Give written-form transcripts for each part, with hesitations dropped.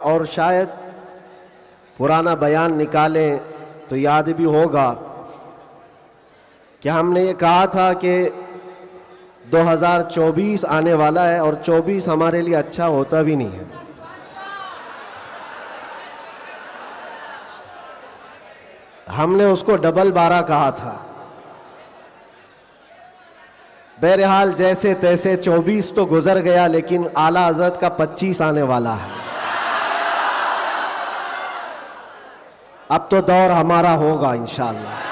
और शायद पुराना बयान निकालें तो याद भी होगा कि हमने ये कहा था कि 2024 आने वाला है और 24 हमारे लिए अच्छा होता भी नहीं है। हमने उसको डबल 12 कहा था। बहरहाल जैसे तैसे 24 तो गुजर गया, लेकिन आला हज़रत का 25 आने वाला है। अब तो दौर हमारा होगा इंशाअल्लाह।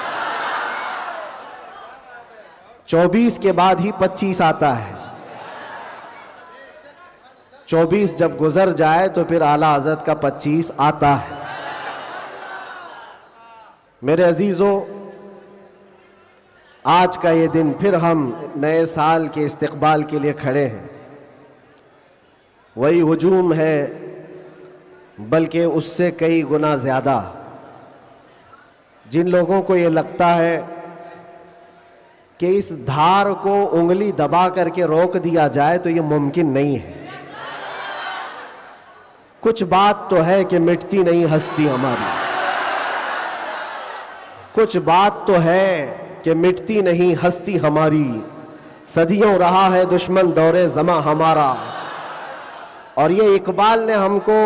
24 के बाद ही 25 आता है। 24 जब गुजर जाए तो फिर आला हज़रत का 25 आता है। मेरे अजीज़ों, आज का ये दिन फिर हम नए साल के इस्तकबाल के लिए खड़े हैं। वही हुजूम है, बल्कि उससे कई गुना ज़्यादा। जिन लोगों को ये लगता है कि इस धार को उंगली दबा करके रोक दिया जाए तो ये मुमकिन नहीं है। कुछ बात तो है कि मिटती नहीं हस्ती हमारी, कुछ बात तो है कि मिटती नहीं हस्ती हमारी। सदियों रहा है दुश्मन दौरे ज़मा हमारा। और ये इकबाल ने हमको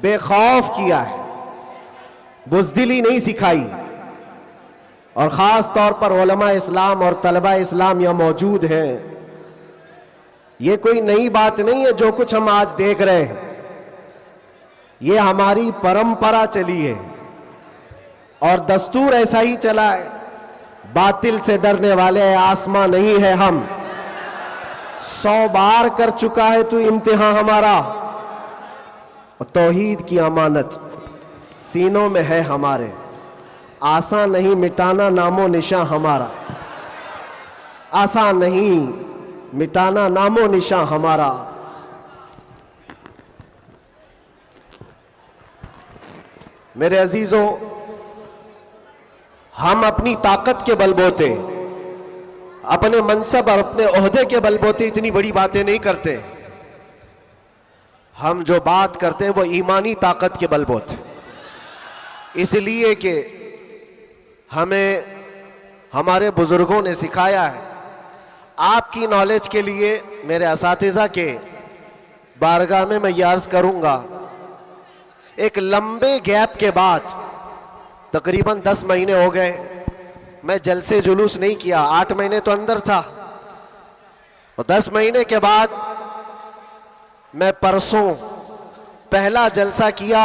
बेखौफ किया है, बुज़दिली नहीं सिखाई। और ख़ास तौर पर उलमा इस्लाम और तलबा इस्लाम यहाँ मौजूद हैं। ये कोई नई बात नहीं है जो कुछ हम आज देख रहे हैं, ये हमारी परंपरा चली है और दस्तूर ऐसा ही चला है। बातिल से डरने वाले आसमां नहीं है हम, 100 बार कर चुका है तू इम्तिहान हमारा। और तौहीद की अमानत सीनों में है हमारे, आसान नहीं मिटाना नामो निशां हमारा। आसान नहीं मिटाना नामो निशां हमारा। मेरे अजीजों, हम अपनी ताकत के बलबोते, अपने मनसब और अपने ओहदे के बलबोते इतनी बड़ी बातें नहीं करते। हम जो बात करते हैं वो ईमानी ताकत के बलबोते, इसलिए कि हमें हमारे बुजुर्गों ने सिखाया है। आपकी नॉलेज के लिए मेरे असातिज़ा के बारगाह में मैं ये अर्ज़ करूँगा, एक लंबे गैप के बाद, तकरीबन 10 महीने हो गए, मैं जलसे जुलूस नहीं किया। 8 महीने तो अंदर था और 10 महीने के बाद मैं परसों पहला जलसा किया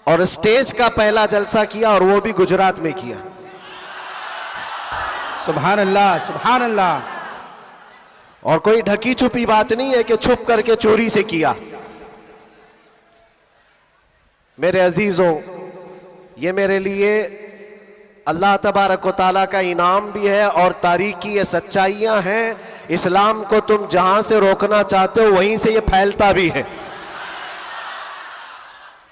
और स्टेज का पहला जलसा किया, और वो भी गुजरात में किया। सुभान अल्लाह, सुभान अल्लाह। और कोई ढकी छुपी बात नहीं है कि छुप करके चोरी से किया। मेरे अजीजों, ये मेरे लिए अल्लाह तबारक व तआला का इनाम भी है और तारीखी ये सच्चाइयां हैं। इस्लाम को तुम जहां से रोकना चाहते हो वहीं से ये फैलता भी है।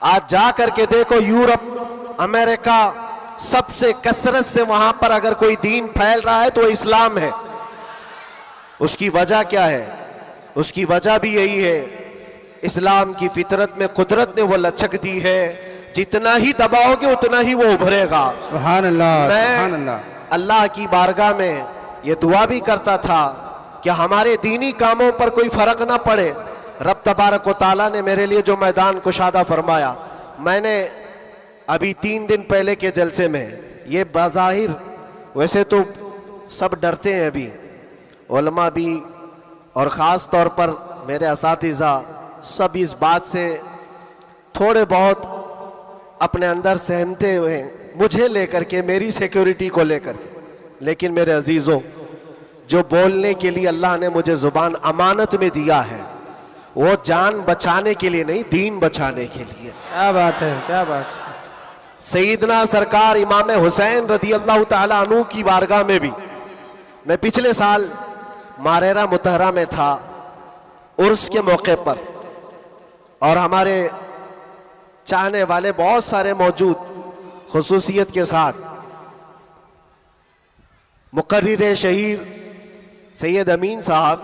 आज जा करके देखो, यूरोप, अमेरिका, सबसे कसरत से वहां पर अगर कोई दीन फैल रहा है तो इस्लाम है। उसकी वजह क्या है? उसकी वजह भी यही है, इस्लाम की फितरत में कुदरत ने वो लचक दी है, जितना ही दबाओगे उतना ही वो उभरेगा। सुभान अल्लाह, सुभान मैं अल्लाह। अल्लाह की बारगाह में ये दुआ भी करता था कि हमारे दीनी कामों पर कोई फर्क ना पड़े। रब तबारक व तआला ने मेरे लिए जो मैदान कुशादा फरमाया, मैंने अभी 3 दिन पहले के जलसे में, ये बाज़ाहिर वैसे तो सब डरते हैं अभी, उलमा भी और ख़ास तौर पर मेरे असातिज़ा सब इस बात से थोड़े बहुत अपने अंदर सहमते हुए हैं, मुझे लेकर के, मेरी सिक्योरिटी को लेकर के। लेकिन मेरे अजीज़ों, जो बोलने के लिए अल्लाह ने मुझे ज़ुबान अमानत में दिया है, वो जान बचाने के लिए नहीं, दीन बचाने के लिए। क्या बात है, क्या बात। सईदना सरकार इमाम हुसैन रदी अल्लाह ताला अन्हु की बारगाह में भी मैं पिछले साल मारेरा मुतहरा में था, उर्स के मौके पर, और हमारे चाहने वाले बहुत सारे मौजूद, खुसूसियत के साथ मुकर्रिर शहीर सैयद अमीन साहब,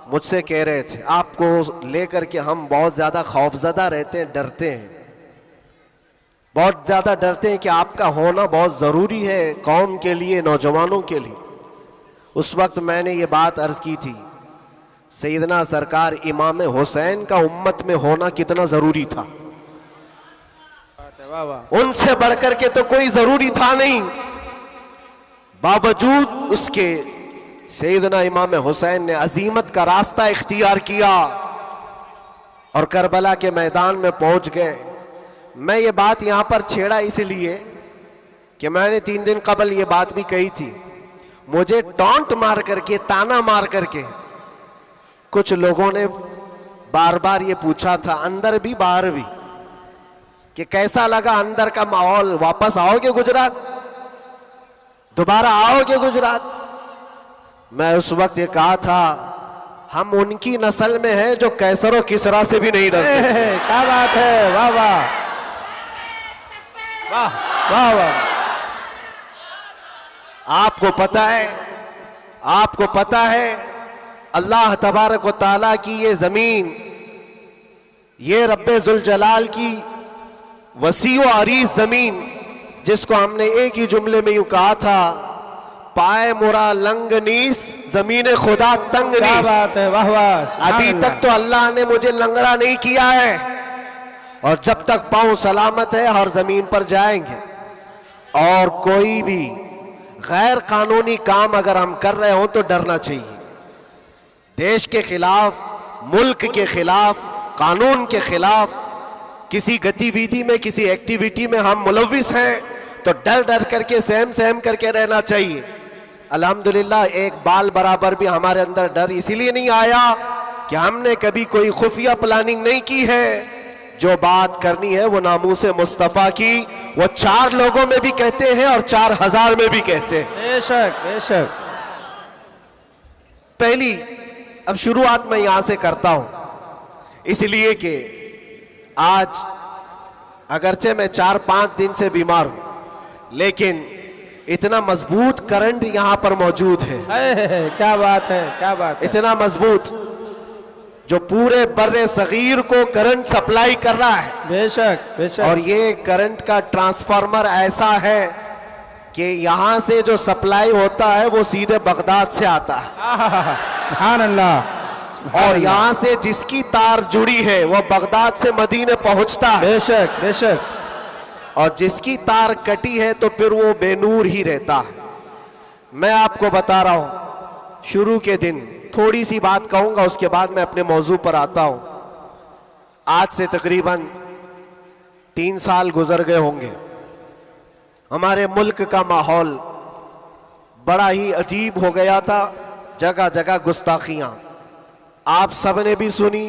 मुझसे कह रहे थे आपको लेकर के हम बहुत ज्यादा खौफजदा रहते हैं, डरते हैं, बहुत ज्यादा डरते हैं कि आपका होना बहुत जरूरी है कौम के लिए, नौजवानों के लिए। उस वक्त मैंने ये बात अर्ज की थी, सैयदना सरकार इमाम हुसैन का उम्मत में होना कितना जरूरी था। वाह वाह। उनसे बढ़कर के तो कोई जरूरी था नहीं, बावजूद उसके सैयदना इमाम हुसैन ने अजीमत का रास्ता इख्तियार किया और करबला के मैदान में पहुंच गए। मैं ये बात यहां पर छेड़ा इसलिए कि मैंने 3 दिन कबल ये बात भी कही थी, मुझे टॉन्ट मार करके, ताना मार करके कुछ लोगों ने बार बार ये पूछा था, अंदर भी बाहर भी, कि कैसा लगा अंदर का माहौल, वापस आओगे गुजरात, दोबारा आओगे गुजरात। मैं उस वक्त ये कहा था, हम उनकी नस्ल में हैं जो कैसर और किसरा से भी नहीं डरते। क्या बात है, वाह वाह वाह वाह वाह। आपको पता है अल्लाह तबारक व तआला की ये जमीन, ये रब्बे जुल जलाल की वसी व अरीज जमीन, जिसको हमने एक ही जुमले में यूं कहा था, पाए मुरा लंग नीस जमीन खुदा तंग नीस। क्या बात है, वाह वाह। अभी तक तो अल्लाह ने मुझे लंगड़ा नहीं किया है, और जब तक पांव सलामत है हर जमीन पर जाएंगे। और कोई भी गैर कानूनी काम अगर हम कर रहे हो तो डरना चाहिए। देश के खिलाफ, मुल्क के खिलाफ, कानून के खिलाफ किसी गतिविधि में, किसी एक्टिविटी में हम मुलविस हैं तो डर डर करके, सहम सहम करके रहना चाहिए। अल्हम्दुलिल्लाह एक बाल बराबर भी हमारे अंदर डर इसीलिए नहीं आया कि हमने कभी कोई खुफिया प्लानिंग नहीं की है। जो बात करनी है वो नामूसे मुस्तफ़ा की, वो 4 लोगों में भी कहते हैं और 4000 में भी कहते हैं। बेशक बेशक। पहली अब शुरुआत मैं यहां से करता हूं, इसलिए कि आज अगरचे मैं 4-5 दिन से बीमार हूं, लेकिन इतना मजबूत करंट यहां पर मौजूद है। क्या बात है, क्या बात है। इतना मजबूत जो पूरे बर्रे सगीर को करंट सप्लाई कर रहा है। बेशक बेशक। और ये करंट का ट्रांसफार्मर ऐसा है कि यहां से जो सप्लाई होता है वो सीधे बगदाद से आता है। सुभान अल्लाह। और यहां से जिसकी तार जुड़ी है वो बगदाद से मदीने पहुंचता है। बेशक बेशक। और जिसकी तार कटी है तो फिर वो बेनूर ही रहता है। मैं आपको बता रहा हूं, शुरू के दिन थोड़ी सी बात कहूंगा, उसके बाद मैं अपने मौजू पर आता हूं। आज से तकरीबन 3 साल गुजर गए होंगे। हमारे मुल्क का माहौल बड़ा ही अजीब हो गया था, जगह जगह गुस्ताखियां आप सबने भी सुनी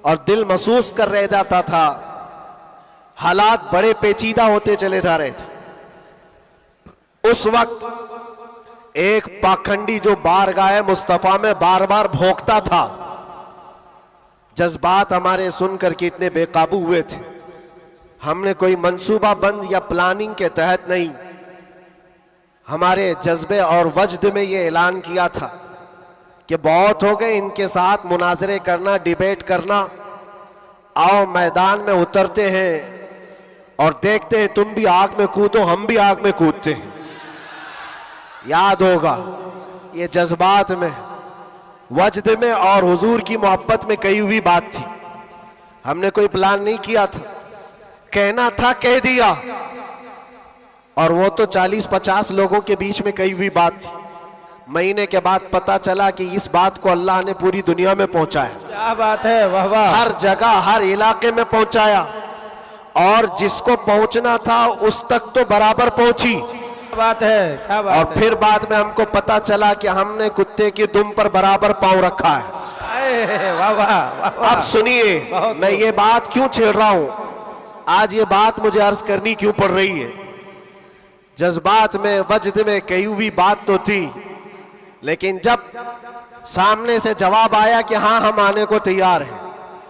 और दिल महसूस कर रह जाता था। हालात बड़े पेचीदा होते चले जा रहे थे। उस वक्त एक पाखंडी जो बारगाह मुस्तफा में बार बार भौंकता था, जज्बात हमारे सुनकर के इतने बेकाबू हुए थे। हमने कोई मंसूबा बंद या प्लानिंग के तहत नहीं, हमारे जज्बे और वजद में ये ऐलान किया था कि बहुत हो गए इनके साथ मुनाजरे करना, डिबेट करना, आओ मैदान में उतरते हैं और देखते हैं, तुम भी आग में कूदो हम भी आग में कूदते हैं। याद होगा ये जज्बात में, वजद में और हुजूर की मोहब्बत में कही हुई बात थी। हमने कोई प्लान नहीं किया था, कहना था कह दिया। और वो तो 40-50 लोगों के बीच में कही हुई बात थी। महीने के बाद पता चला कि इस बात को अल्लाह ने पूरी दुनिया में पहुंचाया। क्या बात है, वाह वाह। हर जगह, हर इलाके में पहुंचाया, और जिसको पहुंचना था उस तक तो बराबर पहुंची। क्या बात है, क्या बात और है। फिर बाद में हमको पता चला कि हमने कुत्ते की दुम पर बराबर पांव रखा है। वाह वाह वाह वाह। अब सुनिए, मैं ये बात क्यों छेड़ रहा हूं, आज ये बात मुझे अर्ज करनी क्यों पड़ रही है। जज्बात में, वजद में कही हुई बात तो थी, लेकिन जब सामने से जवाब आया कि हाँ हम आने को तैयार हैं,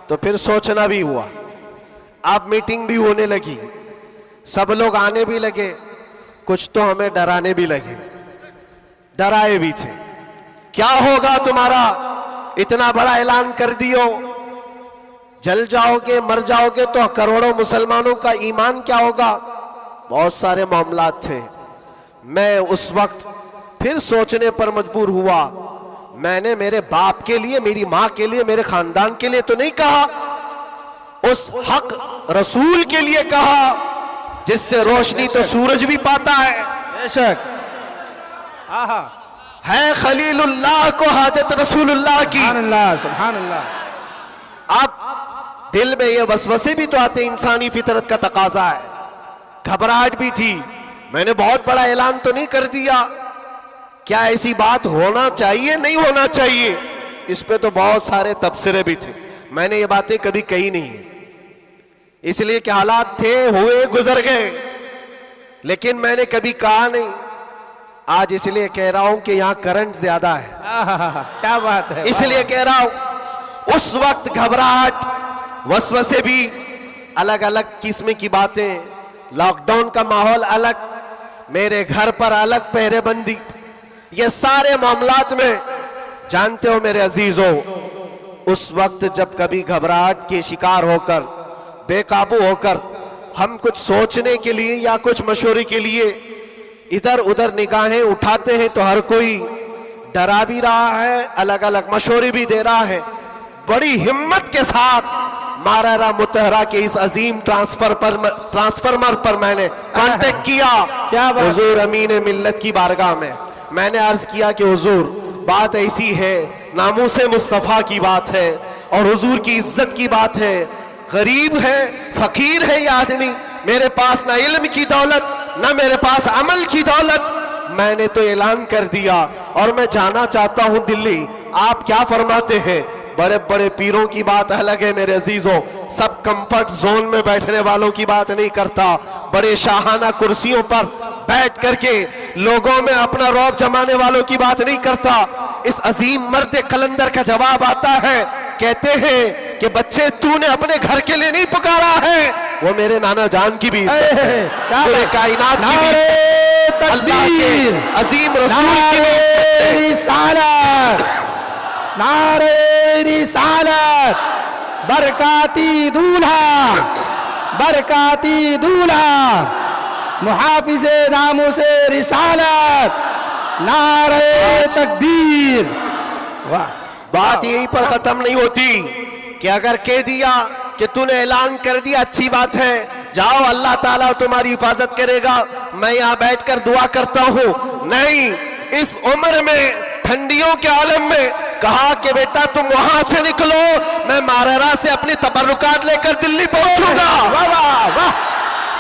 तो फिर सोचना भी हुआ। अब मीटिंग भी होने लगी, सब लोग आने भी लगे, कुछ तो हमें डराने भी लगे, डराए भी थे। क्या होगा तुम्हारा, इतना बड़ा ऐलान कर दियो, जल जाओगे मर जाओगे तो करोड़ों मुसलमानों का ईमान क्या होगा। बहुत सारे मामलात थे। मैं उस वक्त फिर सोचने पर मजबूर हुआ। मैंने मेरे बाप के लिए, मेरी माँ के लिए, मेरे खानदान के लिए तो नहीं कहा, उस हक रसूल के लिए कहा जिससे रोशनी तो सूरज भी पाता है। बेशक। आहा। है खलीलुल्लाह को हाजत रसूलुल्लाह की। सुभान अल्लाह, सुभान अल्लाह। अब दिल में ये वसवसे भी तो आते, इंसानी फितरत का तकाजा है। घबराहट भी थी। मैंने बहुत बड़ा ऐलान तो नहीं कर दिया, क्या ऐसी बात होना चाहिए, नहीं होना चाहिए, इस पे तो बहुत सारे तबसरे भी थे। मैंने ये बातें कभी कही नहीं, इसलिए कि हालात थे, हुए, गुजर गए, लेकिन मैंने कभी कहा नहीं। आज इसलिए कह रहा हूं कि यहां करंट ज्यादा है। क्या बात है, इसलिए कह रहा हूं। उस वक्त घबराहट, वसवसे भी, अलग अलग किस्म की बातें, लॉकडाउन का माहौल अलग, मेरे घर पर अलग पहरेबंदी, ये सारे मामलात में जानते हो मेरे अजीजों, उस वक्त जब कभी घबराहट के शिकार होकर, बेकाबू होकर हम कुछ सोचने के लिए या कुछ मशवरे के लिए इधर उधर निगाहें उठाते हैं तो हर कोई डरा भी रहा है, अलग अलग मशवरे भी दे रहा है। बड़ी हिम्मत के साथ मारारा मुतहरा के इस अजीम ट्रांसफार्मर पर मैंने कांटेक्ट किया। क्या बात? हुजूर अमीन मिल्लत की बारगाह में मैंने अर्ज किया कि हुजूर बात ऐसी है, नामूसे मुस्तफ़ा की बात है और हुजूर की इज्जत की बात है। गरीब है, फकीर है ये आदमी, मेरे पास ना इल्म की दौलत, ना मेरे पास अमल की दौलत। मैंने तो ऐलान कर दिया और मैं जाना चाहता हूं दिल्ली, आप क्या फरमाते हैं। बड़े बड़े पीरों की बात अलग है मेरे अजीजों, सब कंफर्ट जोन में बैठने वालों की बात नहीं करता, बड़े शाहाना कुर्सियों पर बैठ करके लोगों में अपना रौब जमाने वालों की बात नहीं करता। इस अजीम मर्द कलंदर का जवाब आता है, कहते हैं कि बच्चे तूने अपने घर के लिए नहीं पुकारा है, वो मेरे नाना जान की भी इज्जत है, पूरे कायनात की भी, अल्लाह के अजीम रसूल की भी रिसालत, नारे रिसालत, बरकाती दूल्हा, बरकाती दूल्हा, मुहाफिज़े नामूसे रिसालत, नारे तकबीर। वाह। बात यहीं पर खत्म नहीं होती कि अगर कह दिया कि तूने ऐलान कर दिया, अच्छी बात है, जाओ अल्लाह ताला तुम्हारी हिफाजत करेगा, मैं यहाँ बैठकर दुआ करता हूँ। नहीं, इस उम्र में ठंडियों के आलम में कहा कि बेटा तुम वहां से निकलो, मैं मारारा से अपनी तबर्रुकात लेकर दिल्ली पहुंचूंगा। वाह वाह वाह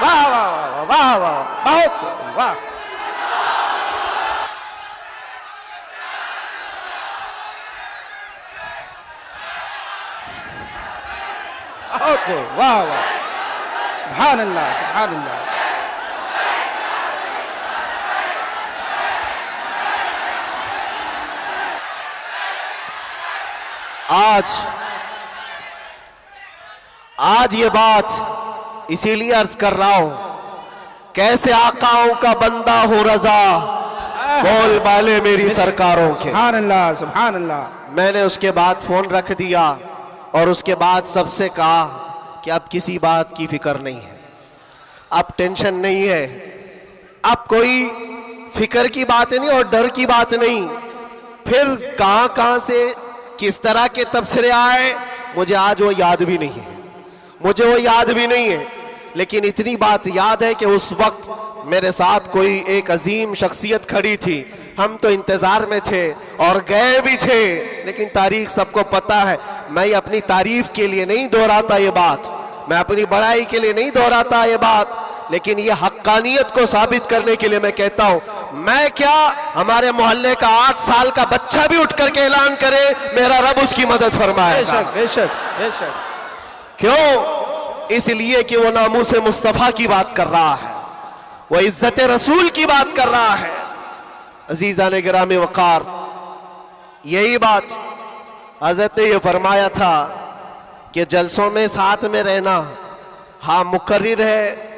वाह वाह वाह वाह, बहुत वाह। वाह वाह, सुभान अल्लाह, सुभान अल्लाह। आज ये बात इसीलिए अर्ज कर रहा हूं, कैसे आकाओं का बंदा हो रजा, बोल बाले मेरी सरकारों के। सुभान अल्लाह, सुभान अल्लाह। मैंने उसके बाद फोन रख दिया और उसके बाद सबसे कहा कि अब किसी बात की फिक्र नहीं है, अब टेंशन नहीं है, अब कोई फिक्र की बात नहीं और डर की बात नहीं। फिर कहां से किस तरह के तबसरे आए मुझे आज वो याद भी नहीं है, मुझे वो याद भी नहीं है, लेकिन इतनी बात याद है कि उस वक्त मेरे साथ कोई एक अजीम शख्सियत खड़ी थी, हम तो इंतजार में थे और गए भी थे, लेकिन तारीख सबको पता है। मैं अपनी तारीफ के लिए नहीं दोहराता ये बात, मैं अपनी बड़ाई के लिए नहीं दोहराता ये बात, लेकिन ये हक्कानियत को साबित करने के लिए मैं कहता हूं, मैं क्या, हमारे मोहल्ले का 8 साल का बच्चा भी उठ करके ऐलान करे, मेरा रब उसकी मदद फरमाएगा। बेशक बेशक बेशक। क्यों? इसलिए कि वो नामूसे मुस्तफ़ा की बात कर रहा है, वो इज्जत रसूल की बात कर रहा है। अजीज़ान गिरामी वक़ार, यही बात हज़रत ने ये फरमाया था कि जलसों में साथ में रहना, हाँ मुकर्रिर है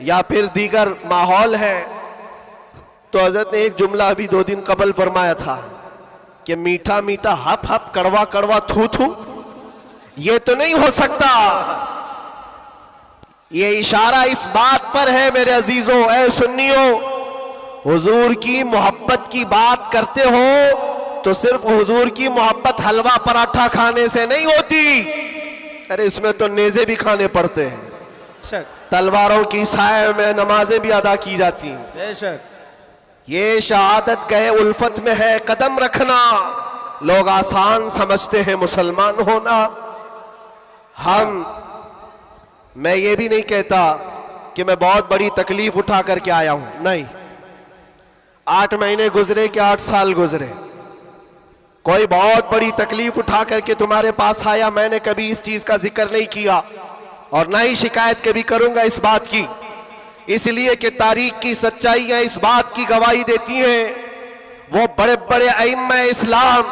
या फिर दीगर माहौल है, तो हज़रत ने एक जुमला अभी 2 दिन कबल फरमाया था कि मीठा मीठा हप हप कड़वा कड़वा थू थू, ये तो नहीं हो सकता। ये इशारा इस बात पर है मेरे अजीजों, ऐ सुन्नियों, हुजूर की मोहब्बत की बात करते हो तो सिर्फ हुजूर की मोहब्बत हलवा पराठा खाने से नहीं होती, अरे इसमें तो नेज़े भी खाने पड़ते हैं, बेशक तलवारों की साए में नमाजें भी अदा की जाती हैं। बेशक ये शहादत गए उल्फत में है कदम रखना, लोग आसान समझते हैं मुसलमान होना। मैं ये भी नहीं कहता कि मैं बहुत बड़ी तकलीफ उठा करके आया हूं, नहीं। 8 महीने गुजरे कि 8 साल गुजरे, कोई बहुत बड़ी तकलीफ उठा करके तुम्हारे पास आया, मैंने कभी इस चीज का जिक्र नहीं किया और ना ही शिकायत कभी करूंगा इस बात की, इसलिए कि तारीख की सच्चाइयां इस बात की गवाही देती हैं, वो बड़े बड़े अइम्मा इस्लाम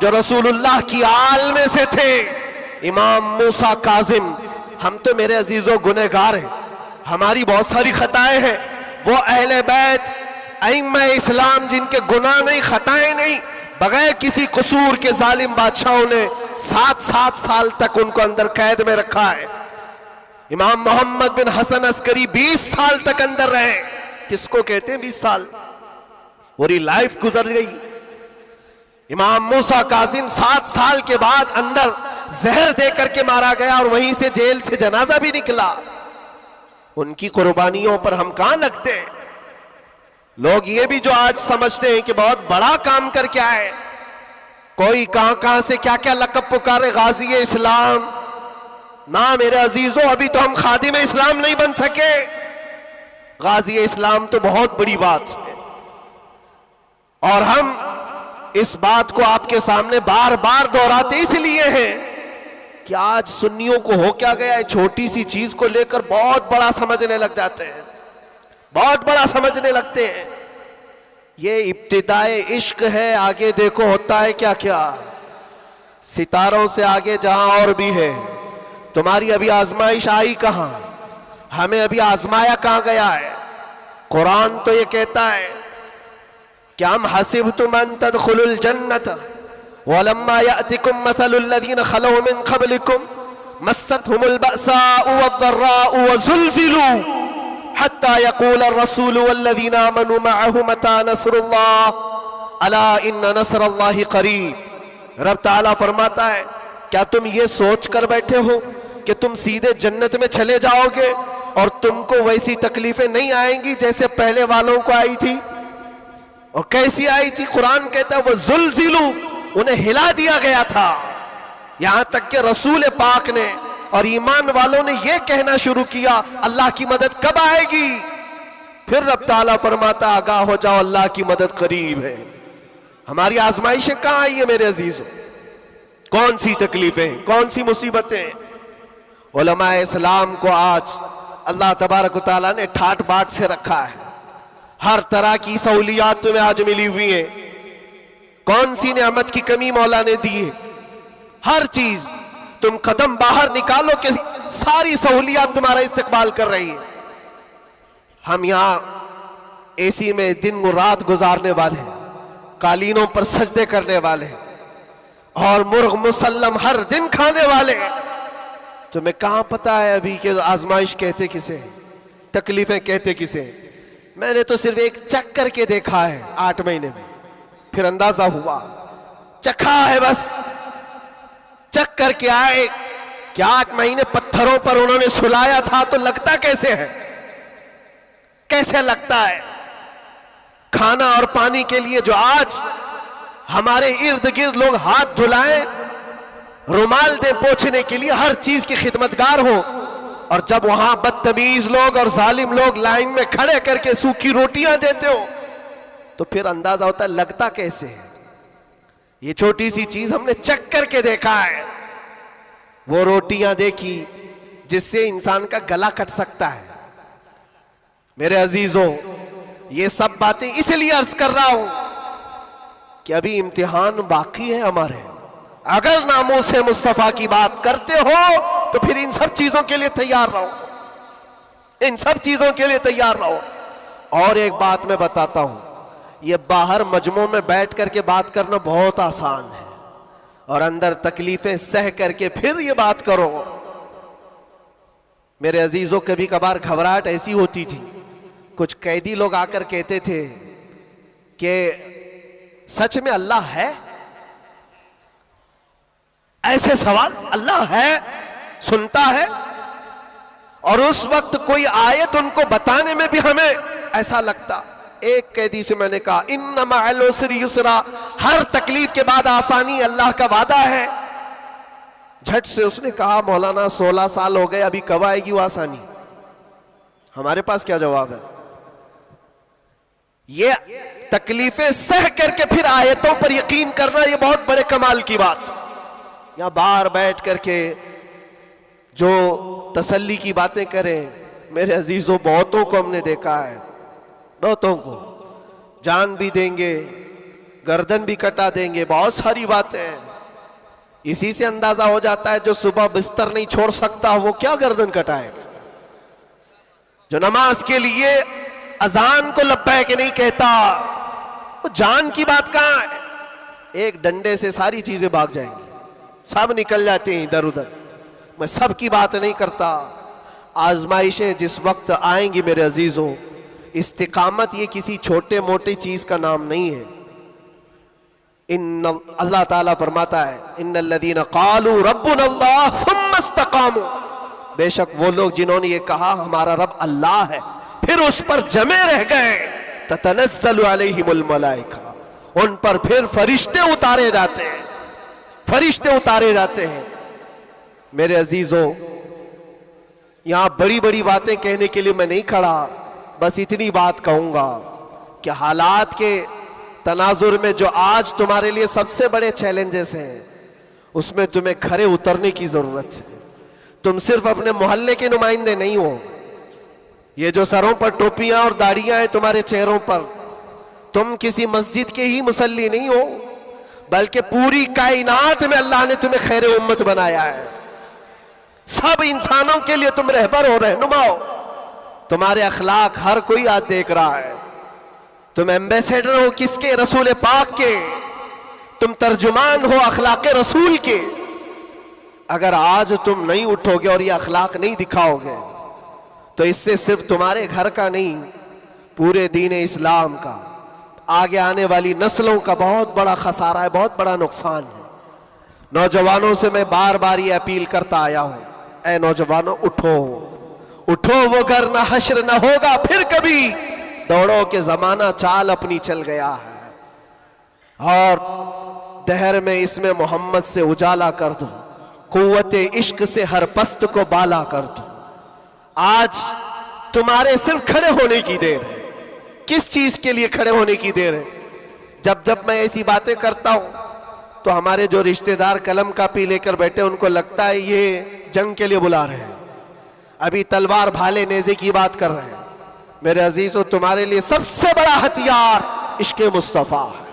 जो रसूलुल्लाह की आल में से थे, इमाम मूसा काजिम, हम तो मेरे अजीजों गुनहगार हैं, हमारी बहुत सारी खताएं हैं, वो अहले बैत अइम्मा इस्लाम जिनके गुनाह नहीं खताएं नहीं, बगैर किसी कसूर के जालिम बादशाहों ने 7-7 साल तक उनको अंदर कैद में रखा है। इमाम मोहम्मद बिन हसन अस्करी 20 साल तक अंदर रहे, किसको कहते हैं 20 साल, पूरी लाइफ गुजर गई। इमाम मूसा काजिम 7 साल के बाद अंदर जहर दे करके मारा गया और वहीं से जेल से जनाजा भी निकला। उनकी कुर्बानियों पर हम कहां लगते हैं? लोग ये भी जो आज समझते हैं कि बहुत बड़ा काम करके आए, कोई कहां कहां से क्या क्या लक़ब पुकारे, गाजी इस्लाम, ना मेरे अजीजों, अभी तो हम खादिम इस्लाम नहीं बन सके। गाजी इस्लाम तो बहुत बड़ी बात है और हम इस बात को आपके सामने बार बार दोहराते इसलिए हैं कि आज सुन्नियों को हो क्या गया है, छोटी सी चीज को लेकर बहुत बड़ा समझने लग जाते हैं, बहुत बड़ा समझने लगते हैं। ये इब्तिदाए इश्क है, आगे देखो होता है क्या क्या, सितारों से आगे जहां और भी है। तुम्हारी अभी आजमाइश आई कहां, हमें अभी आजमाया कहां गया है? कुरान तो ये कहता है कि हम हसिबतुम अन तदखुलुल जन्नत वलम्मा यातिकुम मसलुल लज़ीना खलौ मिन क़ब्लिकुम मस्सतहुमुल बअसाउ वद्दर्राउ वज़ुलज़िलू हत्ता यक़ूल अर्रसूलु वल्लज़ीना आमनू मअहु मता नस्रुल्लाह अला इन्न नस्रल्लाहि क़रीब। रब ताला फरमाता है, क्या तुम ये सोच कर बैठे हो कि तुम सीधे जन्नत में चले जाओगे और तुमको वैसी तकलीफें नहीं आएंगी जैसे पहले वालों को आई थी? और कैसी आई थी? कुरान कहता है वो जुल्जिलू, उन्हें हिला दिया गया था। यहां तक कि रसूल पाक ने और ईमान वालों ने यह कहना शुरू किया, अल्लाह की मदद कब आएगी? फिर रब ताला फरमाता, आगाह हो जाओ, अल्लाह की मदद करीब है। हमारी आजमाइशें कहां आई है मेरे अजीजों? कौन सी तकलीफें, कौन सी मुसीबतें? उलमा इस्लाम को आज अल्लाह तबारक व तआला ने ठाट बाट से रखा है, हर तरह की सहूलियात तुम्हें आज मिली हुई है। कौन सी नेमत की कमी मौला ने दी है? हर चीज तुम कदम बाहर निकालो कि सारी सहूलियात तुम्हारा इस्तेकबाल कर रही है। हम यहां एसी में दिन और रात गुजारने वाले हैं, कालीनों पर सजदे करने वाले हैं और मुर्ग मुसल्लम हर दिन खाने वाले हैं। तुम्हें कहां पता है अभी कि आजमाइश कहते किसे, तकलीफें कहते किसे? मैंने तो सिर्फ एक चख करके देखा है 8 महीने में, फिर अंदाजा हुआ, चखा है बस, चख करके आए कि 8 महीने पत्थरों पर उन्होंने सुलाया था तो लगता कैसे है, कैसे लगता है? खाना और पानी के लिए जो आज हमारे इर्द गिर्द लोग हाथ धुलाएं, रुमाल दे पोंछने के लिए, हर चीज की खिदमतगार हो, और जब वहां बदतमीज लोग और जालिम लोग लाइन में खड़े करके सूखी रोटियां देते हो तो फिर अंदाजा होता है लगता कैसे है। ये छोटी सी चीज हमने चख करके देखा है, वो रोटियां देखी जिससे इंसान का गला कट सकता है। मेरे अजीजों, ये सब बातें इसलिए अर्ज कर रहा हूं कि अभी इम्तिहान बाकी है हमारे। अगर नामूसे मुस्तफा की बात करते हो तो फिर इन सब चीजों के लिए तैयार रहो, इन सब चीजों के लिए तैयार रहो। और एक बात मैं बताता हूं, ये बाहर मजमों में बैठ करके बात करना बहुत आसान है, और अंदर तकलीफें सह करके फिर ये बात करो। मेरे अजीजों, कभी कभार घबराहट ऐसी होती थी, कुछ कैदी लोग आकर कहते थे कि सच में अल्लाह है? ऐसे सवाल, अल्लाह है, सुनता है? और उस वक्त कोई आयत उनको बताने में भी हमें ऐसा लगता। एक कैदी से मैंने कहा, इन्ना मअल उसरि युसरा, हर तकलीफ के बाद आसानी अल्लाह का वादा है। झट से उसने कहा, मौलाना 16 साल हो गए, अभी कब आएगी वो आसानी? हमारे पास क्या जवाब है? ये तकलीफें सह करके फिर आयतों पर यकीन करना, ये बहुत बड़े कमाल की बात। यहां बाहर बैठ करके जो तसल्ली की बातें करें, मेरे अजीजों, बहुतों को हमने देखा है, बहुतों को जान भी देंगे, गर्दन भी कटा देंगे, बहुत सारी बातें। इसी से अंदाजा हो जाता है जो सुबह बिस्तर नहीं छोड़ सकता वो क्या गर्दन कटाएगा। जो नमाज के लिए अजान को लब्बैक नहीं कहता, वो जान की बात कहां है? एक डंडे से सारी चीजें भाग जाएंगी, सब निकल जाते हैं इधर उधर। मैं सब की बात नहीं करता। आजमाइशें जिस वक्त आएंगी मेरे अजीजों, इस्तिकामत ये किसी छोटे मोटे चीज का नाम नहीं है। अल्लाह ताला फरमाता है, इन्नल्लज़ीना क़ालू रब्बुनल्लाह सुम्मा इस्तक़ामू, बेशक वो लोग जिन्होंने ये कहा हमारा रब अल्लाह है, फिर उस पर जमे रह गए, ततनज़्ज़लु अलैहिमुल मलाइका, उन पर फिर फरिश्ते उतारे जाते हैं, फरिश्ते उतारे जाते हैं। मेरे अजीजों, यहां बड़ी बड़ी बातें कहने के लिए मैं नहीं खड़ा, बस इतनी बात कहूंगा कि हालात के तनाजुर में जो आज तुम्हारे लिए सबसे बड़े चैलेंजेस हैं, उसमें तुम्हें खरे उतरने की जरूरत है। तुम सिर्फ अपने मोहल्ले के नुमाइंदे नहीं हो। ये जो सरों पर टोपियां और दाढ़ियां हैं तुम्हारे चेहरों पर, तुम किसी मस्जिद के ही मुसल्ली नहीं हो, बल्कि पूरी कायनात में अल्लाह ने तुम्हें खैर उम्मत बनाया है। सब इंसानों के लिए तुम रहबर हो, रहनुमा हो। तुम्हारे अखलाक हर कोई आज देख रहा है। तुम एम्बेसडर हो किसके? रसूल पाक के। तुम तर्जुमान हो अखलाक रसूल के। अगर आज तुम नहीं उठोगे और ये अखलाक नहीं दिखाओगे, तो इससे सिर्फ तुम्हारे घर का नहीं, पूरे दीन इस्लाम का, आगे आने वाली नस्लों का बहुत बड़ा खसारा है, बहुत बड़ा नुकसान है। नौजवानों से मैं बार बार ये अपील करता आया हूं, ऐ नौजवानों, उठो उठो, वो घर न हश्र न होगा फिर कभी, दौड़ो के जमाना चाल अपनी चल गया है। और दहर में इसमें मोहम्मद से उजाला कर दो, कुव्वते इश्क से हर पस्त को बाला कर दो। आज तुम्हारे सिर्फ खड़े होने की देर है। किस चीज के लिए खड़े होने की देर है? जब जब मैं ऐसी बातें करता हूं तो हमारे जो रिश्तेदार कलम कापी लेकर बैठे, उनको लगता है ये जंग के लिए बुला रहे हैं, अभी तलवार भाले नेज़े की बात कर रहे हैं। मेरे अजीजों, तुम्हारे लिए सबसे बड़ा हथियार इश्क मुस्तफा है,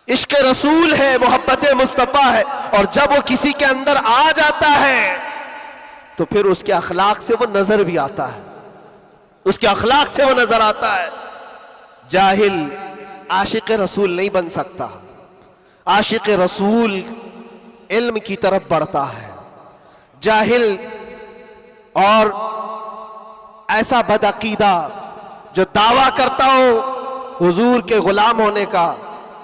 इश्क रसूल है, मोहब्बत मुस्तफा है। और जब वो किसी के अंदर आ जाता है तो फिर उसके अखलाक से वो नजर भी आता है, उसके अखलाक से वो नजर आता है। जाहिल आशिक रसूल नहीं बन सकता। आशिक रसूल इल्म की तरफ बढ़ता है। जाहिल और ऐसा बदअकीदा जो दावा करता हो हुजूर के गुलाम होने का,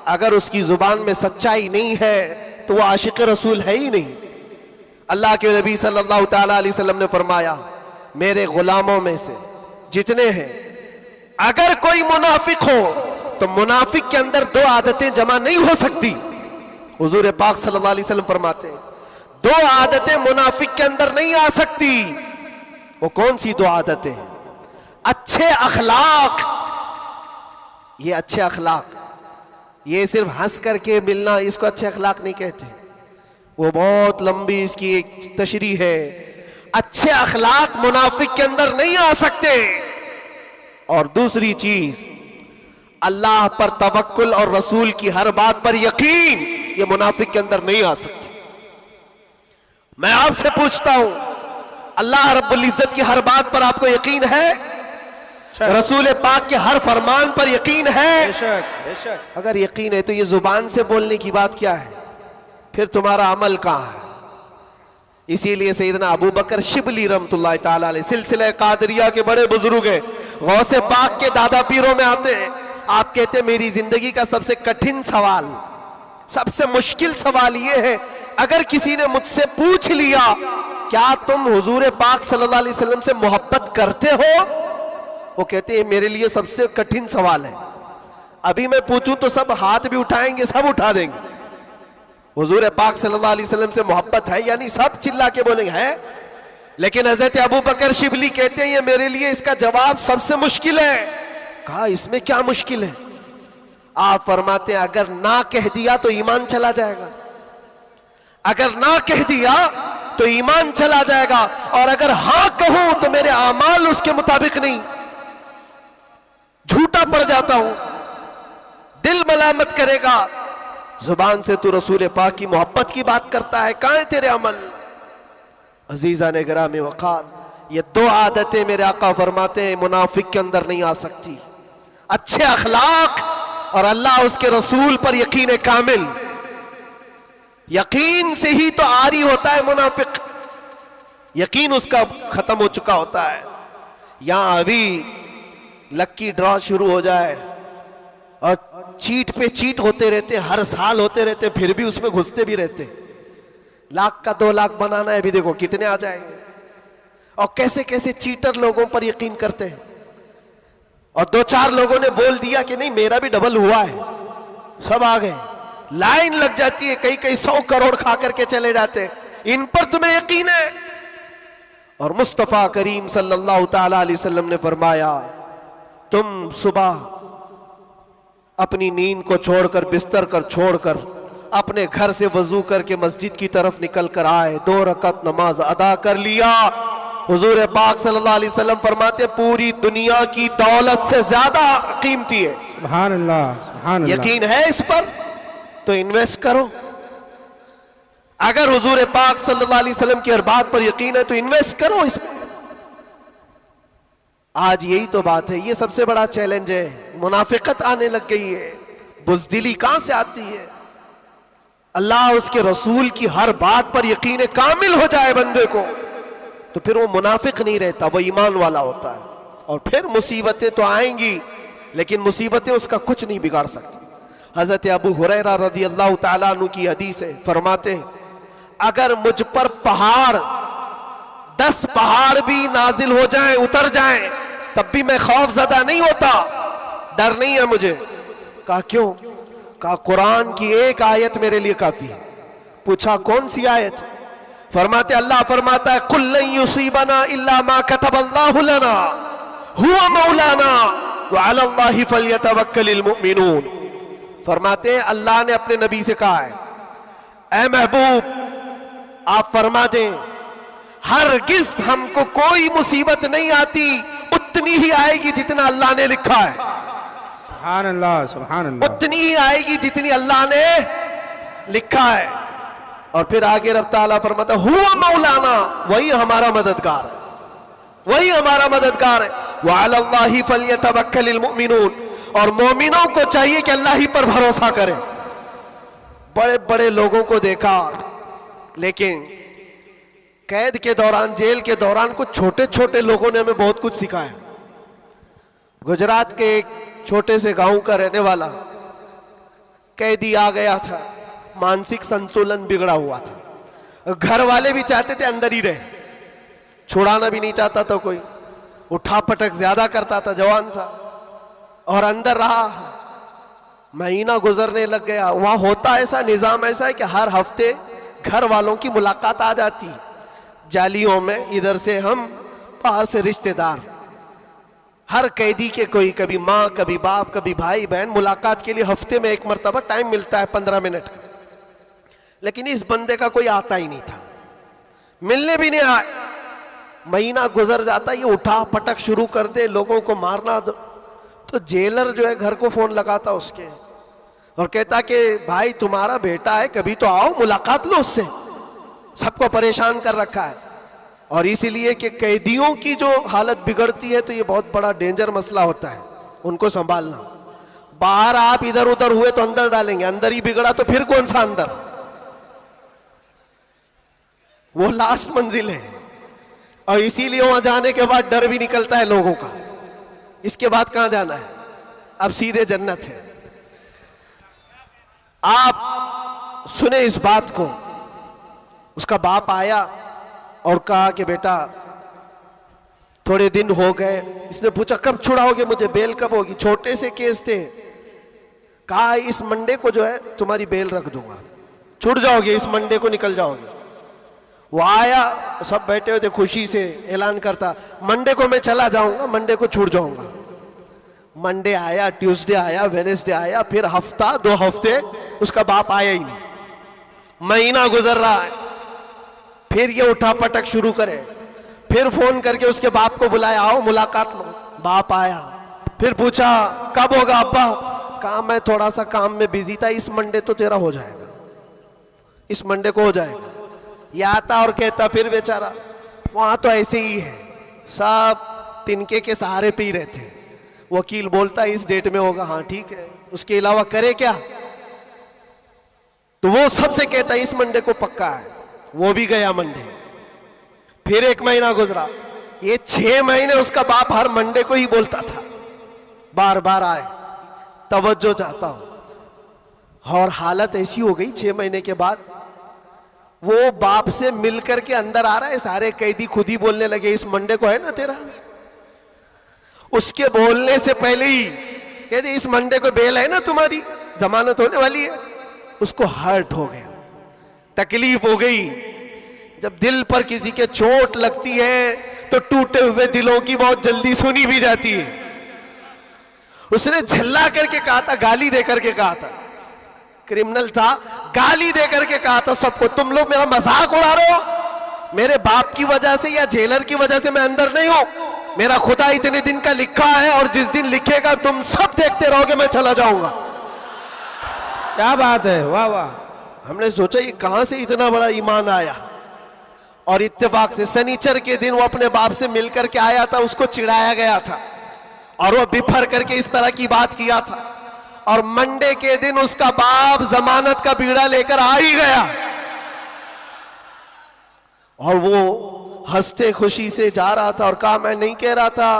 अगर उसकी जुबान में सच्चाई नहीं है तो वो आशिक रसूल है ही नहीं। अल्लाह के नबी सल्लल्लाहु तआला अलैहि वसल्लम ने फरमाया, मेरे गुलामों में से जितने हैं, अगर कोई मुनाफिक हो तो मुनाफिक के अंदर दो आदतें जमा नहीं हो सकती। हुजूर पाक सल्लल्लाहु अलैहि वसल्लम फरमाते हैं, दो आदतें मुनाफिक के अंदर नहीं आ सकती। वो कौन सी दो आदतें हैं? अच्छे अखलाक। ये अच्छे अखलाक, ये सिर्फ हंस करके मिलना, इसको अच्छे अखलाक नहीं कहते, वो बहुत लंबी इसकी एक तशरीह है। अच्छे अखलाक मुनाफिक के अंदर नहीं आ सकते। और दूसरी चीज, अल्लाह पर तवक्कुल और रसूल की हर बात पर यकीन, ये मुनाफिक के अंदर नहीं आ सकती। मैं आपसे पूछता हूं, अल्लाह रब्बुल इज्जत की हर बात पर आपको यकीन है? रसूल पाक के हर फरमान पर यकीन है? बेशक बेशक। अगर यकीन है तो ये जुबान से बोलने की बात क्या है, फिर तुम्हारा अमल कहाँ है? इसीलिए सैयदना अबू बकर शिबली रहमतुल्लाह ताला अलैह सिलसिला कादरिया के बड़े बुजुर्ग हैं, गौसे पाक के दादा पीरों में आते हैं। आप कहते हैं मेरी जिंदगी का सबसे कठिन सवाल, सबसे मुश्किल सवाल ये है, अगर किसी ने मुझसे पूछ लिया क्या तुम हुजूर पाक सल्लल्लाहु अलैहि वसल्लम से मोहब्बत करते हो, वो कहते हैं मेरे लिए सबसे कठिन सवाल है। अभी मैं पूछूं तो सब हाथ भी उठाएंगे, सब उठा देंगे। हुजूर पाक सल्लल्लाहु अलैहि वसल्लम से मोहब्बत है, यानी सब चिल्ला के बोलेंगे है। लेकिन हजरत अबू बकर शिबली कहते हैं ये मेरे लिए इसका जवाब सबसे मुश्किल है। कहा इसमें क्या मुश्किल है? आप फरमाते हैं अगर ना कह दिया तो ईमान चला जाएगा, अगर ना कह दिया तो ईमान चला जाएगा, और अगर हां कहूं तो मेरे अमाल उसके मुताबिक नहीं, झूठा पड़ जाता हूं, दिल मलामत करेगा। जुबान से तू रसूल पाक की मोहब्बत की बात करता है, कहां है तेरे अमल? अजीजा ने गिरामी वक़ार, ये दो आदतें मेरे आका फरमाते हैं मुनाफिक के अंदर नहीं आ सकती, अच्छे अखलाक और अल्लाह उसके रसूल पर यकीन कामिल। यकीन से ही तो आरी होता है मुनाफिक, यकीन उसका खत्म हो चुका होता है। यहां अभी लक्की ड्रॉ शुरू हो जाए और चीट पे चीट होते रहते, हर साल होते रहते, फिर भी उसमें घुसते भी रहते। लाख का 2 लाख बनाना है, अभी देखो कितने आ जाएंगे। और कैसे कैसे चीटर लोगों पर यकीन करते हैं, और 2-4 लोगों ने बोल दिया कि नहीं मेरा भी डबल हुआ है, सब आ गए, लाइन लग जाती है, कई कई 100 करोड़ खा करके चले जाते हैं। इन पर तुम्हें यकीन है? और मुस्तफा करीम सल्लल्लाहु ताला अलैहि वसल्लम ने फरमाया तुम सुबह अपनी नींद को छोड़कर, बिस्तर कर छोड़कर अपने घर से वजू करके मस्जिद की तरफ निकल कर आए, 2 रकात नमाज अदा कर लिया। हुजूर पाक सल्लल्लाहु अलैहि वसल्लम फरमाते पूरी दुनिया की दौलत से ज्यादा कीमती है। सुभान अल्लाह, सुभान अल्लाह। यकीन है इस पर तो इन्वेस्ट करो। अगर हुजूर पाक सल्लल्लाहु अलैहि वसल्लम की हर बात पर यकीन है तो इन्वेस्ट करो इसमें। आज यही तो बात है, ये सबसे बड़ा चैलेंज है। मुनाफिकत आने लग गई है, बुज़दिली कहां से आती है? अल्लाह उसके रसूल की हर बात पर यकीन कामिल हो जाए बंदे को, तो फिर वो मुनाफिक नहीं रहता, वो ईमान वाला होता है। और फिर मुसीबतें तो आएंगी, लेकिन मुसीबतें उसका कुछ नहीं बिगाड़ सकती। हजरत अबू हुरैरा रज़ी अल्लाह ताला अन्हु की हदीस है, फरमाते हैं अगर मुझ पर 10 पहाड़ भी नाजिल हो जाएं, उतर जाएं, तब भी मैं खौफजदा नहीं होता, डर नहीं है मुझे। कहा क्यों? कहा कुरान की एक आयत मेरे लिए काफी है। पूछा कौन सी आयत? फरमाते अल्लाह फरमाता है कुल लन युसीबना इल्ला मा कतबल्लाहु लना हुवा मौलाना व अला अल्लाहि फल्यतवक्कलिल मुमिनून। फरमाते हैं अल्लाह ने अपने नबी से कहा है, ऐ महबूब आप फरमा दें हरगिज हमको कोई मुसीबत नहीं आती, उतनी ही आएगी जितना अल्लाह ने लिखा है। सुभान अल्लाह, सुभान अल्लाह। उतनी ही आएगी जितनी अल्लाह ने लिखा है। और फिर आगे रब ताला फरमाता हुवा मौलाना, वही हमारा मददगार है, वही हमारा मददगार है। व अला अल्लाहि फल्यतवक्कलिल मुमिनून, और मोमिनों को चाहिए कि अल्लाह ही पर भरोसा करें। बड़े बड़े लोगों को देखा, लेकिन कैद के दौरान, जेल के दौरान कुछ छोटे छोटे लोगों ने हमें बहुत कुछ सिखाया। गुजरात के एक छोटे से गांव का रहने वाला कैदी आ गया था, मानसिक संतुलन बिगड़ा हुआ था, घर वाले भी चाहते थे अंदर ही रहे, छुड़ाना भी नहीं चाहता था कोई, उठा पटक ज्यादा करता था, जवान था, और अंदर रहा। महीना गुजरने लग गया। वहां होता ऐसा, निजाम ऐसा है कि हर हफ्ते घर वालों की मुलाकात आ जाती, जालियों में, इधर से हम, बाहर से रिश्तेदार, हर कैदी के कोई, कभी माँ, कभी बाप, कभी भाई बहन, मुलाकात के लिए हफ्ते में 1 मरतबा टाइम मिलता है 15 मिनट का। लेकिन इस बंदे का कोई आता ही नहीं था, मिलने भी नहीं आए। महीना गुजर जाता, ये उठा पटक शुरू कर दे, लोगों को मारना। तो जेलर जो है घर को फोन लगाता उसके और कहता कि भाई तुम्हारा बेटा है, कभी तो आओ, मुलाकात लो उससे, सबको परेशान कर रखा है। और इसीलिए कि कैदियों की जो हालत बिगड़ती है तो ये बहुत बड़ा डेंजर मसला होता है, उनको संभालना। बाहर आप इधर उधर हुए तो अंदर डालेंगे, अंदर ही बिगड़ा तो फिर कौन सा अंदर, वो लास्ट मंजिल है। और इसीलिए वहां जाने के बाद डर भी निकलता है लोगों का, इसके बाद कहां जाना है, अब सीधे जन्नत है। आप सुने इस बात को। उसका बाप आया और कहा कि बेटा थोड़े दिन हो गए। इसने पूछा कब छुड़ाओगे मुझे, बेल कब होगी, छोटे से केस थे। कहा इस मंडे को जो है तुम्हारी बेल रख दूंगा, छूट जाओगे, इस मंडे को निकल जाओगे। वो आया, सब बैठे हुए थे, खुशी से ऐलान करता मंडे को मैं चला जाऊंगा, मंडे को छूट जाऊंगा। मंडे आया, ट्यूसडे आया, वेडनेसडे आया, फिर हफ्ता 2 हफ्ते उसका बाप आया ही नहीं। महीना गुजर रहा है, फिर ये उठा पटक शुरू करे। फिर फोन करके उसके बाप को बुलाया, आओ मुलाकात लो। बाप आया, फिर पूछा कब होगा अब्बा। कहा मैं थोड़ा सा काम में बिजी था, इस मंडे तो तेरा हो जाएगा, इस मंडे को हो जाएगा। ये आता और कहता फिर बेचारा। वहां तो ऐसे ही है, सब तिनके के सहारे पे ही रहते। वकील बोलता इस डेट में होगा, हाँ ठीक है, उसके अलावा करे क्या। तो वो सबसे कहता इस मंडे को पक्का है। वो भी गया मंडे, फिर 1 महीना गुजरा। ये 6 महीने उसका बाप हर मंडे को ही बोलता था, बार बार आए, तवज्जो चाहता हूं। और हालत ऐसी हो गई 6 महीने के बाद वो बाप से मिलकर के अंदर आ रहा है, सारे कैदी खुद ही बोलने लगे इस मंडे को है ना तेरा। उसके बोलने से पहले ही कहते इस मंडे को बेल है ना तुम्हारी, जमानत होने वाली है। उसको हर्ट हो गया, तकलीफ हो गई। जब दिल पर किसी के चोट लगती है तो टूटे हुए दिलों की बहुत जल्दी सुनी भी जाती है। उसने झल्ला करके कहा था, गाली दे करके कहा था, क्रिमिनल था, गाली दे करके कहा था सबको, तुम लोग मेरा मजाक उड़ा रहे हो, मेरे बाप की वजह से या जेलर की वजह से मैं अंदर नहीं हूं। मेरा खुदा इतने दिन का लिखा है और जिस दिन लिखेगा तुम सब देखते रहोगे, मैं चला जाऊंगा। क्या बात है, वाह वाह। हमने सोचा ये कहां से इतना बड़ा ईमान आया। और इत्तेफाक से शनिचर के दिन वो अपने बाप से मिलकर के आया था, उसको चिढ़ाया गया था और वो बिफर करके इस तरह की बात किया था। और मंडे के दिन उसका बाप जमानत का बीड़ा लेकर आ ही गया और वो हंसते खुशी से जा रहा था और कहा मैं नहीं कह रहा था,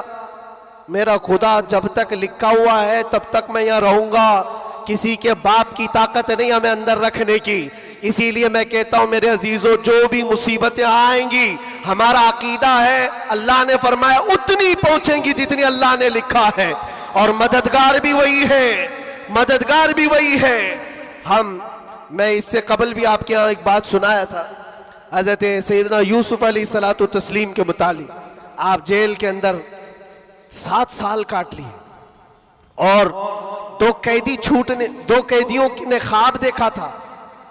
मेरा खुदा जब तक लिखा हुआ है तब तक मैं यहां रहूंगा, किसी के बाप की ताकत नहीं हमें अंदर रखने की। इसीलिए मैं कहता हूं मेरे अजीजों, जो भी मुसीबतें आएंगी, हमारा अकीदा है अल्लाह ने फरमाया उतनी पहुंचेंगी जितनी अल्लाह ने लिखा है, और मददगार भी वही है, मददगार भी वही है। मैं इससे कबल भी आपके यहाँ एक बात सुनाया था, हजरत सैयदना यूसुफ अलैहिस्सलातु तस्लीम के मुतालिक। आप जेल के अंदर 7 साल काट लिए और 2 कैदियों ने ख्वाब देखा था।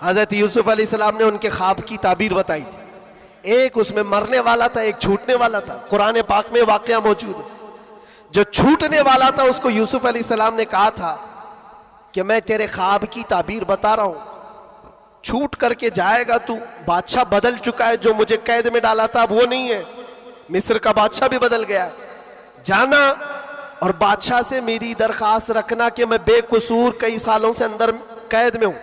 हजरत यूसुफ अलैहिस्सलाम ने उनके ख्वाब की ताबीर बताई थी। एक उसमें मरने वाला था, एक छूटने वाला था। कुरान पाक में वाकया मौजूद है। जो छूटने वाला था उसको यूसुफ अलैहिस्सलाम ने कहा था कि मैं तेरे ख्वाब की ताबीर बता रहा हूं, छूट करके जाएगा तू, बादशाह बदल चुका है, जो मुझे कैद में डाला था अब वो नहीं है, मिस्र का बादशाह भी बदल गया है, जाना और बादशाह से मेरी दरखास्त रखना कि मैं बेकसूर कई सालों से अंदर कैद में हूं।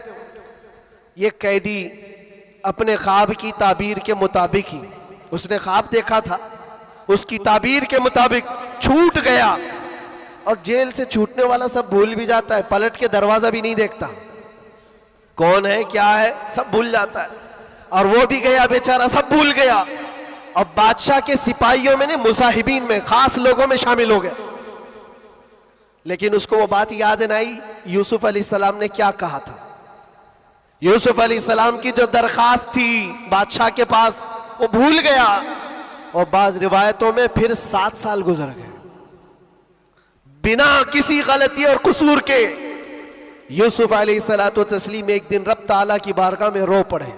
ये कैदी अपने ख्वाब की ताबीर के मुताबिक ही, उसने ख्वाब देखा था, उसकी ताबीर के मुताबिक छूट गया। और जेल से छूटने वाला सब भूल भी जाता है, पलट के दरवाजा भी नहीं देखता, कौन है क्या है सब भूल जाता है। और वो भी गया बेचारा, सब भूल गया। और बादशाह के सिपाहियों में, मुसाहिबीन में, खास लोगों में शामिल हो गया। लेकिन उसको वो बात याद नहीं आई यूसुफ अलैहिस्सलाम ने क्या कहा था। यूसुफ अलैहिस्सलाम की जो दरखास्त थी बादशाह के पास, वो भूल गया। और बाज रिवायतों में फिर 7 साल गुजर गए बिना किसी गलती और कसूर के। यूसुफ अलैहिस्सलातु तस्लीम एक दिन रब ताला की बारगाह में रो पड़े,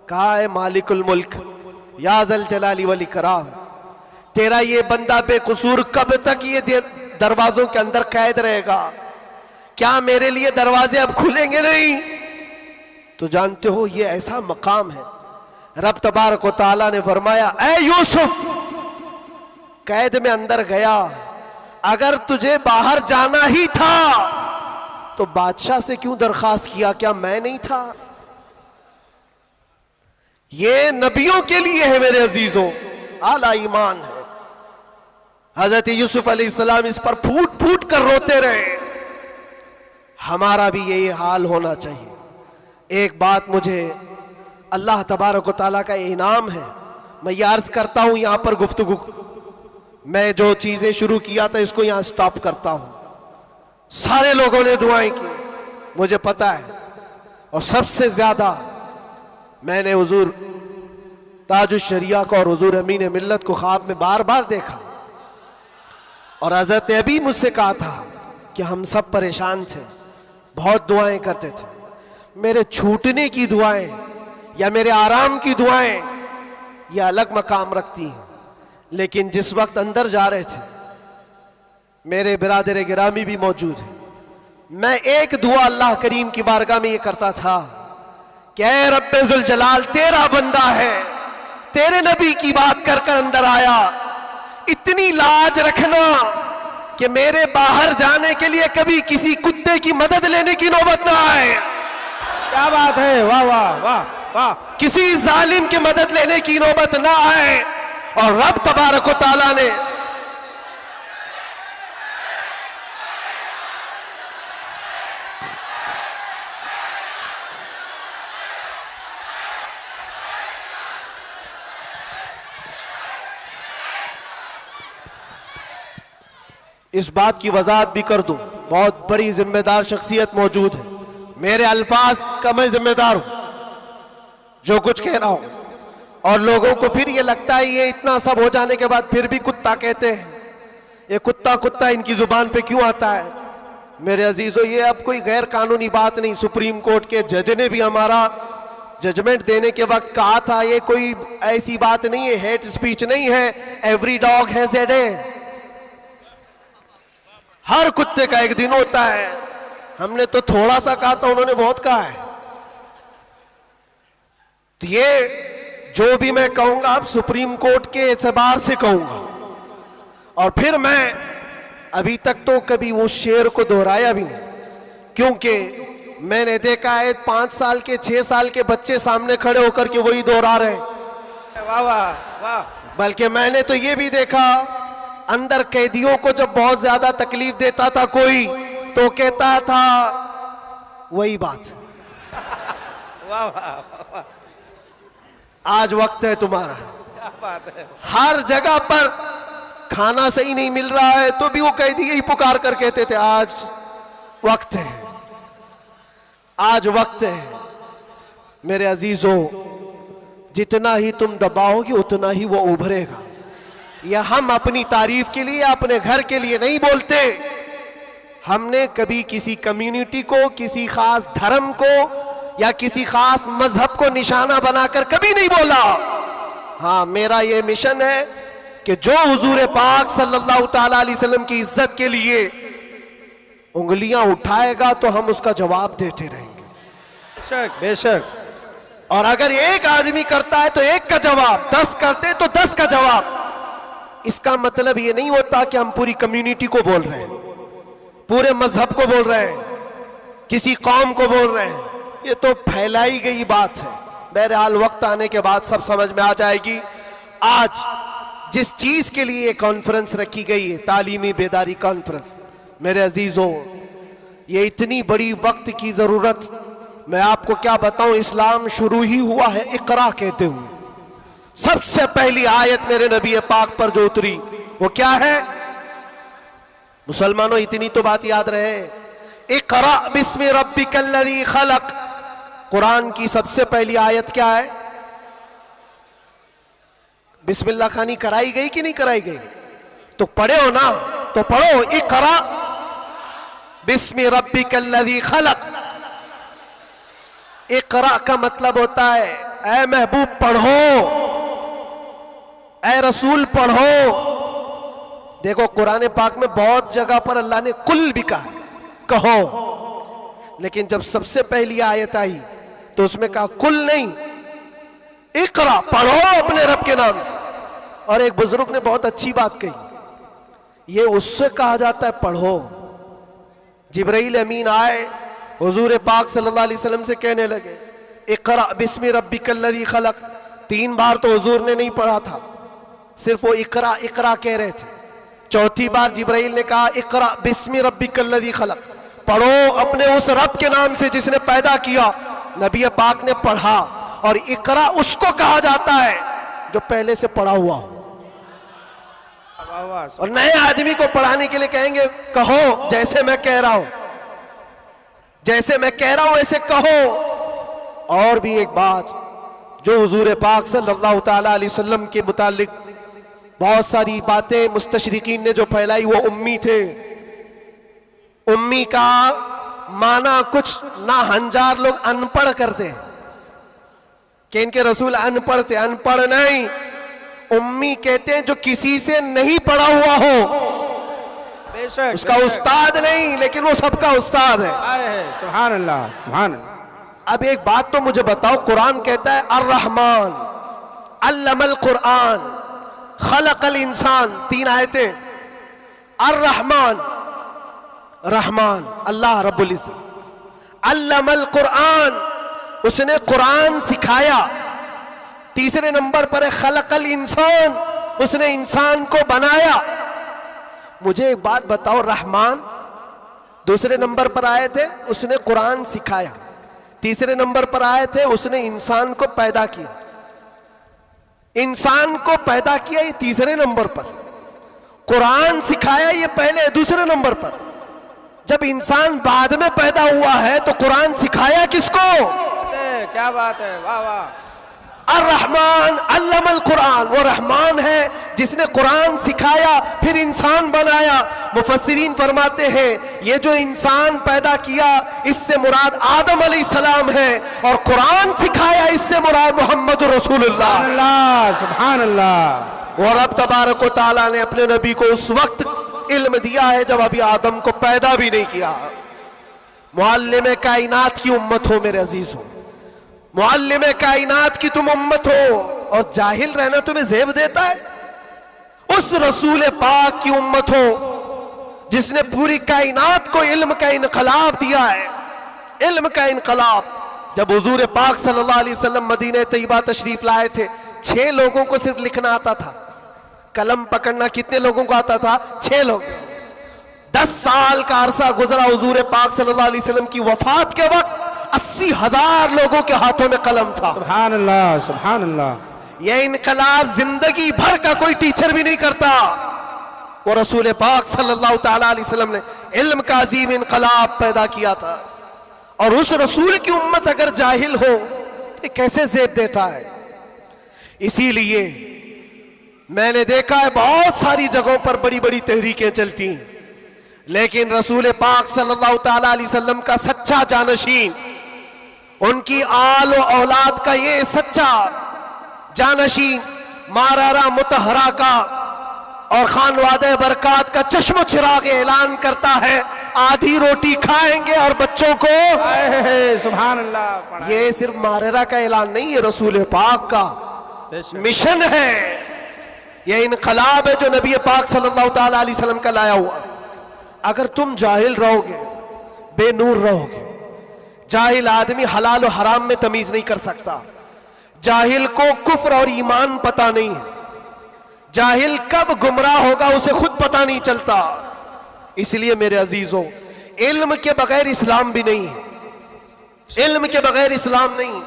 कहा है मालिकुल मुल्क या ज़ल जलाली वल इकराम, तेरा ये बंदा बेकसूर कब तक ये दरवाजों के अंदर कैद रहेगा? क्या मेरे लिए दरवाजे अब खुलेंगे नहीं? तो जानते हो ये ऐसा मकाम है, रब तबारक व तआला ने फरमाया, ऐ यूसुफ, कैद में अंदर गया, अगर तुझे बाहर जाना ही था तो बादशाह से क्यों दरखास्त किया? क्या मैं नहीं था? ये नबियों के लिए है मेरे अजीजों, आला ईमान है। हजरत यूसुफ अलैहिस्सलाम इस पर फूट फूट कर रोते रहे। हमारा भी यही हाल होना चाहिए। एक बात मुझे अल्लाह तबारक व तआला का इनाम है, मैं ये अर्ज करता हूं यहां पर गुफ्तगू, मैं जो चीजें शुरू किया था इसको यहां स्टॉप करता हूं। सारे लोगों ने दुआएं की, मुझे पता है, और सबसे ज्यादा मैंने हुजूर ताजुश शरिया को और हुजूर अमीन मिल्लत को ख्वाब में बार बार देखा, और हजरत ने अभी मुझसे कहा था कि हम सब परेशान थे, बहुत दुआएं करते थे। मेरे छूटने की दुआएं या मेरे आराम की दुआएं यह अलग मकाम रखती हैं, लेकिन जिस वक्त अंदर जा रहे थे मेरे बिरादर गिरामी भी मौजूद है, मैं एक दुआ अल्लाह करीम की बारगाह में ये करता था कि ऐ रब्बे जुल जलाल, तेरा बंदा है, तेरे नबी की बात कर कर अंदर आया, इतनी लाज रखना कि मेरे बाहर जाने के लिए कभी किसी कुत्ते की मदद लेने की नौबत ना आए। क्या बात है, वाह वाह वाह वाह। किसी जालिम की मदद लेने की नौबत ना आए। और रब तबारक व तआला ने इस बात की वजाहत भी कर दूं, बहुत बड़ी जिम्मेदार शख्सियत मौजूद है, मेरे अल्फाज का मैं जिम्मेदार हूं जो कुछ कह रहा हूं। और लोगों को फिर ये लगता है ये इतना सब हो जाने के बाद फिर भी कुत्ता कहते हैं, ये कुत्ता कुत्ता इनकी जुबान पे क्यों आता है? मेरे अजीजों, ये अब कोई गैर कानूनी बात नहीं। सुप्रीम कोर्ट के जज ने भी हमारा जजमेंट देने के वक्त कहा था ये कोई ऐसी बात नहीं है, हेट स्पीच नहीं है, every dog has a day, हर कुत्ते का एक दिन होता है। हमने तो थोड़ा सा कहा था, उन्होंने बहुत कहा है। तो ये जो भी मैं कहूंगा अब सुप्रीम कोर्ट के एतबार से कहूंगा, और फिर मैं अभी तक तो कभी वो शेर को दोहराया भी नहीं, क्योंकि मैंने देखा है 5 साल के 6 साल के बच्चे सामने खड़े होकर के वही दोहरा रहे हैं। वाह वाह वाह। बल्कि मैंने तो ये भी देखा, अंदर कैदियों को जब बहुत ज्यादा तकलीफ देता था कोई, तो कहता था वही बात। वाह वाह। आज वक्त है तुम्हारा। क्या बात है। हर जगह पर खाना सही नहीं मिल रहा है तो भी वो कैदी यही पुकार कर कहते थे आज वक्त है, आज वक्त है। मेरे अजीजों, जितना ही तुम दबाओगे उतना ही वो उभरेगा। या हम अपनी तारीफ के लिए, अपने घर के लिए नहीं बोलते। हमने कभी किसी कम्युनिटी को, किसी खास धर्म को या किसी खास मजहब को निशाना बनाकर कभी नहीं बोला। हाँ, मेरा ये मिशन है कि जो हुजूर पाक सल्लल्लाहु ताला अलैहि वसल्लम की इज्जत के लिए उंगलियां उठाएगा तो हम उसका जवाब देते रहेंगे। बेशक बेशक। और अगर एक आदमी करता है तो एक का जवाब, 10 करते तो 10 का जवाब। इसका मतलब ये नहीं होता कि हम पूरी कम्युनिटी को बोल रहे हैं, पूरे मजहब को बोल रहे हैं, किसी कौम को बोल रहे हैं। ये तो फैलाई गई बात है। बहरहाल वक्त आने के बाद सब समझ में आ जाएगी। आज जिस चीज के लिए ये कॉन्फ्रेंस रखी गई है, तालीमी बेदारी कॉन्फ्रेंस, मेरे अजीजों, ये इतनी बड़ी वक्त की जरूरत, मैं आपको क्या बताऊं, इस्लाम शुरू ही हुआ है इकरा कहते हुए। सबसे पहली आयत मेरे नबी पाक पर जो उतरी वो क्या है? मुसलमानों, इतनी तो बात याद रहे, इकरा बिस्मि रब्बिकल्लज़ी खलक। कुरान की सबसे पहली आयत क्या है? बिस्मिल्लाह खानी कराई गई कि नहीं कराई गई? तो पढ़े हो ना, तो पढ़ो, इकरा बिस्मि रब्बिकल्लज़ी खलक। इकरा का मतलब होता है ऐ महबूब पढ़ो, ऐ रसूल पढ़ो। देखो कुरान पाक में बहुत जगह पर अल्लाह ने कुल भी कहा, कहो, लेकिन जब सबसे पहली आयत आई तो उसमें कहा कुल नहीं, इकरा, पढ़ो अपने रब के नाम से। और एक बुजुर्ग ने बहुत अच्छी बात कही, ये उससे कहा जाता है पढ़ो। जिब्राइल अमीन आए, हुजूर पाक सल्लल्लाहु अलैहि वसल्लम से कहने लगे इकरा बिस्मि रब्बिकल्लज़ी खलक। 3 बार तो हुजूर ने नहीं पढ़ा था, सिर्फ वो इकरा इकरा कह रहे थे। चौथी बार जिब्राइल ने कहा इकरा बिस्मि रब्बिकल्लज़ी खलक, पढ़ो अपने उस रब के नाम से जिसने पैदा किया। नबी पाक ने पढ़ा, और इकरा उसको कहा जाता है जो पहले से पढ़ा हुआ हो। और नए आदमी को पढ़ाने के लिए कहेंगे कहो जैसे मैं कह रहा हूं, जैसे मैं कह रहा हूं ऐसे कहो। और भी एक बात जो हुजूर पाक सल्लल्लाहु ताला अलैहि वसल्लम के मुतालिक बहुत सारी बातें मुस्तशरिकीन ने जो फैलाई, वो उम्मी थे। उम्मी का माना कुछ ना हंजार लोग अनपढ़ करते हैं कि इनके रसूल अनपढ़ थे। अनपढ़ नहीं, उम्मी कहते हैं जो किसी से नहीं पढ़ा हुआ हो। बेशक, उसका उस्ताद नहीं, लेकिन वो सबका उस्ताद है। सुभान अल्लाह, सुभान अल्लाह। अब एक बात तो मुझे बताओ, कुरान कहता है अर्रहमान अल्लमल कुरान खलकल इंसान, 3 आयतें। अर्रहमान, रहमान अल्लाह रब्बुल इज्जत, अल्लमल कुरान, उसने कुरान सिखाया। तीसरे नंबर पर है खलकल इंसान, उसने इंसान को बनाया। मुझे एक बात बताओ, रहमान दूसरे नंबर पर आए थे, उसने कुरान सिखाया। तीसरे नंबर पर आए थे, उसने इंसान को पैदा किया। इंसान को पैदा किया, ये तीसरे नंबर पर। कुरान सिखाया, ये पहले दूसरे नंबर पर। जब इंसान बाद में पैदा हुआ है तो कुरान सिखाया किसको? क्या बात है, वाह वाह। अर्रहमान अल्लमल कुरान, वो रहमान है जिसने कुरान सिखाया, फिर इंसान बनाया। मुफस्सिरीन फरमाते हैं ये जो इंसान पैदा किया इससे मुराद आदम अलैहिस्सलाम है, और कुरान सिखाया इससे मुराद मोहम्मद रसूलुल्लाह। सुभान अल्लाह। और अब तबारक व तआला ने अपने नबी को उस वक्त इल्म दिया है जब अभी आदम को पैदा भी नहीं किया। मुअल्लिम कायनात की उम्मत हो मेरे अजीज हो, मुअल्लिम कायनात की तुम उम्मत हो, और जाहिल रहना तुम्हें ज़ेब देता है। उस रसूल पाक की उम्मत हो जिसने पूरी कायनात को इल्म का इनकलाब दिया है। इल्म का इनकलाब। जब हुजूर पाक सल्लल्लाहु अलैहि वसल्लम मदीने तैयबा तशरीफ लाए थे, 6 लोगों को सिर्फ लिखना आता था, कलम पकड़ना कितने लोगों को आता था? 6 लोग। 10 साल का अरसा गुजरा हुजूर पाक सल्लल्लाहु अलैहि वसल्लम की वफात के वक्त 80,000 लोगों के हाथों में कलम था। सुभान अल्लाह, सुभान अल्लाह। यह इनकलाब जिंदगी भर का कोई टीचर भी नहीं करता। वो रसूल पाक सल्लल्लाहु ताला अलैहि वसल्लम ने इल्म का अजीम इनकलाब पैदा किया था। और उस रसूल की उम्मत अगर जाहिल हो तो कैसे ज़ेब देता है? इसीलिए मैंने देखा है बहुत सारी जगहों पर बड़ी बड़ी तहरीकें चलती, लेकिन रसूल पाक सल्लल्लाहु ताला अलैहि वसल्लम का सच्चा जानशीन, उनकी आल व औलाद का ये सच्चा जानशीन मारारा मुतहरा का और खानवादे बरकात का चश्म चिराग ऐलान करता है आधी रोटी खाएंगे और बच्चों को। सुभान अल्लाह। ये सिर्फ मारारा का ऐलान नहीं, ये रसूल पाक का मिशन है। ये इनकलाब है जो नबी पाक सल्लल्लाहु ताला अलैहि वसल्लम का लाया हुआ। अगर तुम जाहिल रहोगे, बेनूर रहोगे, जाहिल आदमी हलाल और हराम में तमीज नहीं कर सकता। जाहिल को कुफ्र और ईमान पता नहीं है। जाहिल कब गुमराह होगा उसे खुद पता नहीं चलता। इसलिए मेरे अजीजों, इल्म के बगैर इस्लाम भी नहीं है। इल्म के बगैर इस्लाम नहीं।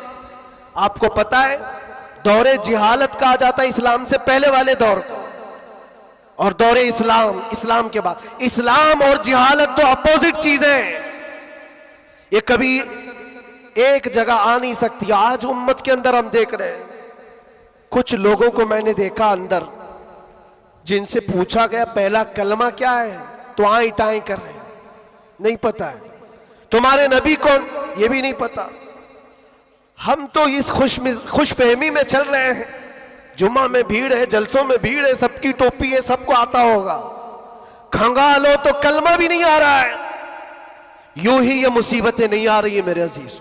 आपको पता है दौरे जिहालत कहा जाता है इस्लाम से पहले वाले दौर को, और दौरे इस्लाम, इस्लाम के बाद। इस्लाम और जिहालत तो अपोजिट चीज है, ये कभी एक जगह आ नहीं सकती। आज उम्मत के अंदर हम देख रहे हैं कुछ लोगों को मैंने देखा अंदर, जिनसे पूछा गया पहला कलमा क्या है तो आए टाएं कर रहे हैं, नहीं पता है। तुम्हारे नबी कौन, ये भी नहीं पता। हम तो इस खुशफहमी में चल रहे हैं, जुम्मा में भीड़ है, जलसों में भीड़ है, सबकी टोपी है, सबको आता होगा। खंगालो तो कलमा भी नहीं आ रहा है। यूं ही ये मुसीबतें नहीं आ रही है मेरे अजीज,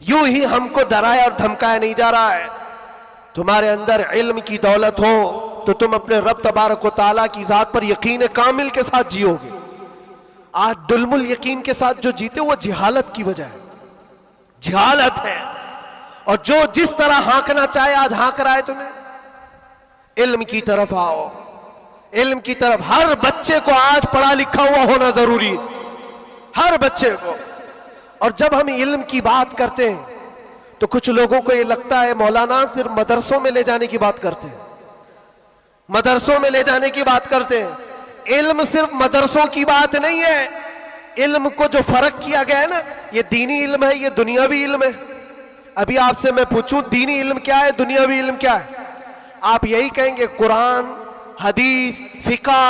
यूं ही हमको डराया और धमकाया नहीं जा रहा है। तुम्हारे अंदर इल्म की दौलत हो तो तुम अपने रब तबारक व तआला की जात पर यकीन कामिल के साथ जियोगे। आज दुलमुल यकीन के साथ जो जीते वो जिहालत की वजह है, जिहालत है। और जो जिस तरह हाँकना चाहे आज हाँक रहा है तुम्हें। इल्म की तरफ आओ, इल्म की तरफ। हर बच्चे को आज पढ़ा लिखा हुआ होना जरूरी है, हर बच्चे को। और जब हम इल्म की बात करते हैं तो कुछ लोगों को ये लगता है मौलाना सिर्फ मदरसों में ले जाने की बात करते हैं, मदरसों में ले जाने की बात करते हैं। इल्म सिर्फ मदरसों की बात नहीं है। इल्म को जो फर्क किया गया है ना, ये दीनी इल्म है, ये दुनियावी इल्म है। अभी आपसे मैं पूछूं दीनी इल्म क्या है, दुनियावी इल्म क्या है, आप यही कहेंगे कुरान, हदीस, फिका,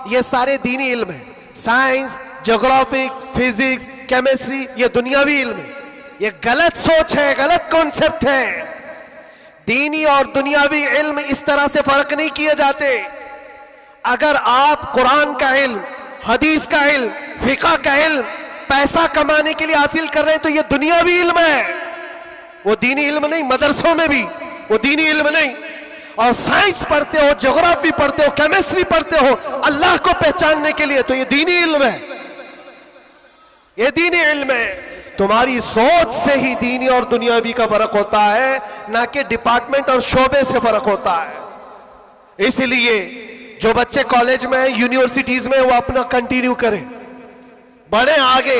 ये सारे दीनी इल्म है। साइंस, ज्योग्राफिक, फिजिक्स, केमिस्ट्री, ये दुनियावी इल्म है। ये गलत सोच है, गलत कॉन्सेप्ट है। दीनी और दुनियावी इल्म इस तरह से फर्क नहीं किए जाते। अगर आप कुरान का इल्म, हदीस का इल्म, फिका का इल्म पैसा कमाने के लिए हासिल कर रहे हैं तो ये दुनियावी इल्म है, वो दीनी इल्म नहीं। मदरसों में भी वो दीनी इल्म नहीं। और साइंस पढ़ते हो, ज्योग्राफी पढ़ते हो, केमिस्ट्री पढ़ते हो अल्लाह को पहचानने के लिए, तो ये दीनी इल्म है, ये दीनी इल्म है। तुम्हारी सोच से ही दीनी और दुनियावी का फर्क होता है, ना कि डिपार्टमेंट और शोबे से फर्क होता है। इसलिए जो बच्चे कॉलेज में, यूनिवर्सिटीज में, वो अपना कंटिन्यू करें, बढ़े आगे।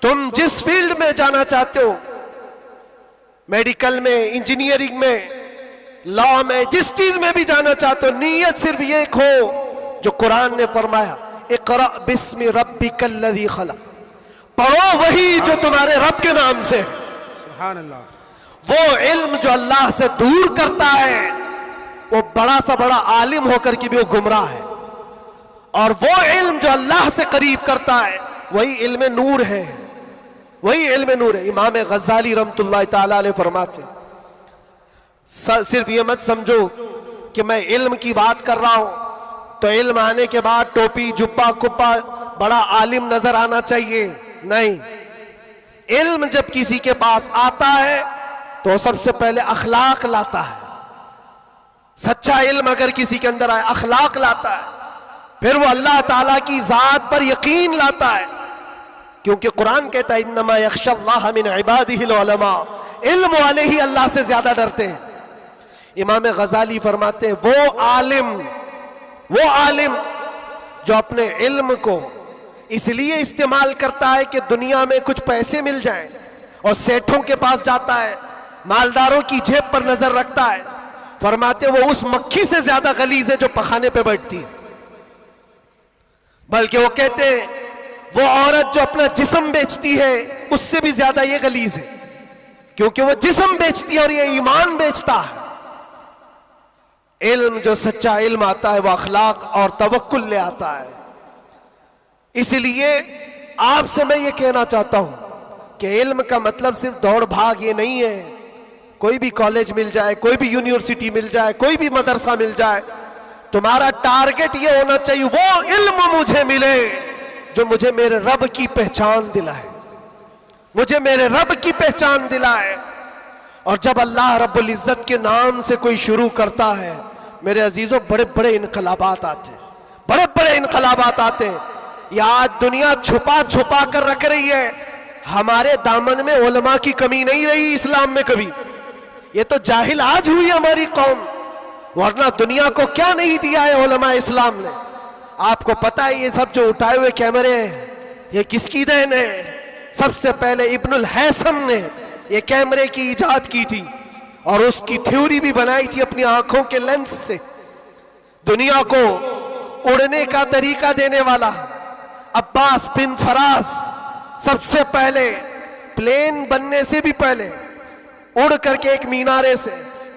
तुम जिस फील्ड में जाना चाहते हो, मेडिकल में, इंजीनियरिंग में, लॉ में, जिस चीज में भी जाना चाहते हो, नीयत सिर्फ ये हो जो कुरान ने फरमाया, इक़रा बिस्मि रब्बिकल्लज़ी खलक़, पढ़ो वही जो तुम्हारे रब के नाम से। सुभान अल्लाह। वो इल्म जो अल्लाह से दूर करता है, वो बड़ा सा बड़ा आलिम होकर के भी वो गुमराह है। और वो इल्म जो अल्लाह से करीब करता है, वही इल्म नूर है, वही इल्म नूर है। इमाम गज़ाली रहमतुल्लाह ताला अलैह फरमाते, सिर्फ ये मत समझो कि मैं इल्म की बात कर रहा हूं तो इल्म आने के बाद टोपी, जुब्बा, कुप्पा, बड़ा आलिम नजर आना चाहिए, नहीं। इल्म जब किसी के पास आता है तो सबसे पहले अखलाक लाता है। सच्चा इल्म अगर किसी के अंदर आए, अखलाक लाता है, फिर वो अल्लाह ताला की जात पर यकीन लाता है। क्योंकि कुरान कहता है इन्नमा यख्शल्लाह मिन इबादिहिल उलमा, इल्म वाले ही अल्लाह से ज्यादा डरते हैं। इमाम गज़ाली फरमाते हैं वो आलिम जो अपने इल्म को इसलिए इस्तेमाल करता है कि दुनिया में कुछ पैसे मिल जाएं, और सेठों के पास जाता है, मालदारों की जेब पर नजर रखता है, फरमाते वो उस मक्खी से ज्यादा गलीज है जो पखाने पे बैठती है। बल्कि वो कहते हैं वो औरत जो अपना जिस्म बेचती है उससे भी ज्यादा ये गलीज है, क्योंकि वो जिस्म बेचती है और ये ईमान बेचता है। इल्म जो सच्चा इल्म आता है वो अखलाक और तवक्कुल ले आता है। इसलिए आपसे मैं ये कहना चाहता हूं कि इल्म का मतलब सिर्फ दौड़ भाग ये नहीं है। कोई भी कॉलेज मिल जाए, कोई भी यूनिवर्सिटी मिल जाए, कोई भी मदरसा मिल जाए, तुम्हारा टारगेट ये होना चाहिए वो इल्म मुझे मिले जो मुझे मेरे रब की पहचान दिलाए, मुझे मेरे रब की पहचान दिलाए। और जब अल्लाह रब्बुल इज्जत के नाम से कोई शुरू करता है, मेरे अजीजों, बड़े बड़े इनकलाबात आते हैं, बड़े बड़े इनकलाबात आते हैं। या आज दुनिया छुपा छुपा कर रख रही है, हमारे दामन में उलमा की कमी नहीं रही इस्लाम में कभी। ये तो जाहिल आज हुई हमारी कौम, वरना दुनिया को क्या नहीं दिया है उलमा इस्लाम ने। आपको पता है ये सब जो उठाए हुए कैमरे हैं ये किसकी देन है? सबसे पहले इब्नुल हैसम ने ये कैमरे की इजाद की थी और उसकी थ्योरी भी बनाई थी अपनी आंखों के लेंस से। दुनिया को उड़ने का तरीका देने वाला अब्बास बिन फराज सबसे पहले प्लेन बनने से भी पहले उड़ करके एक मीनारे से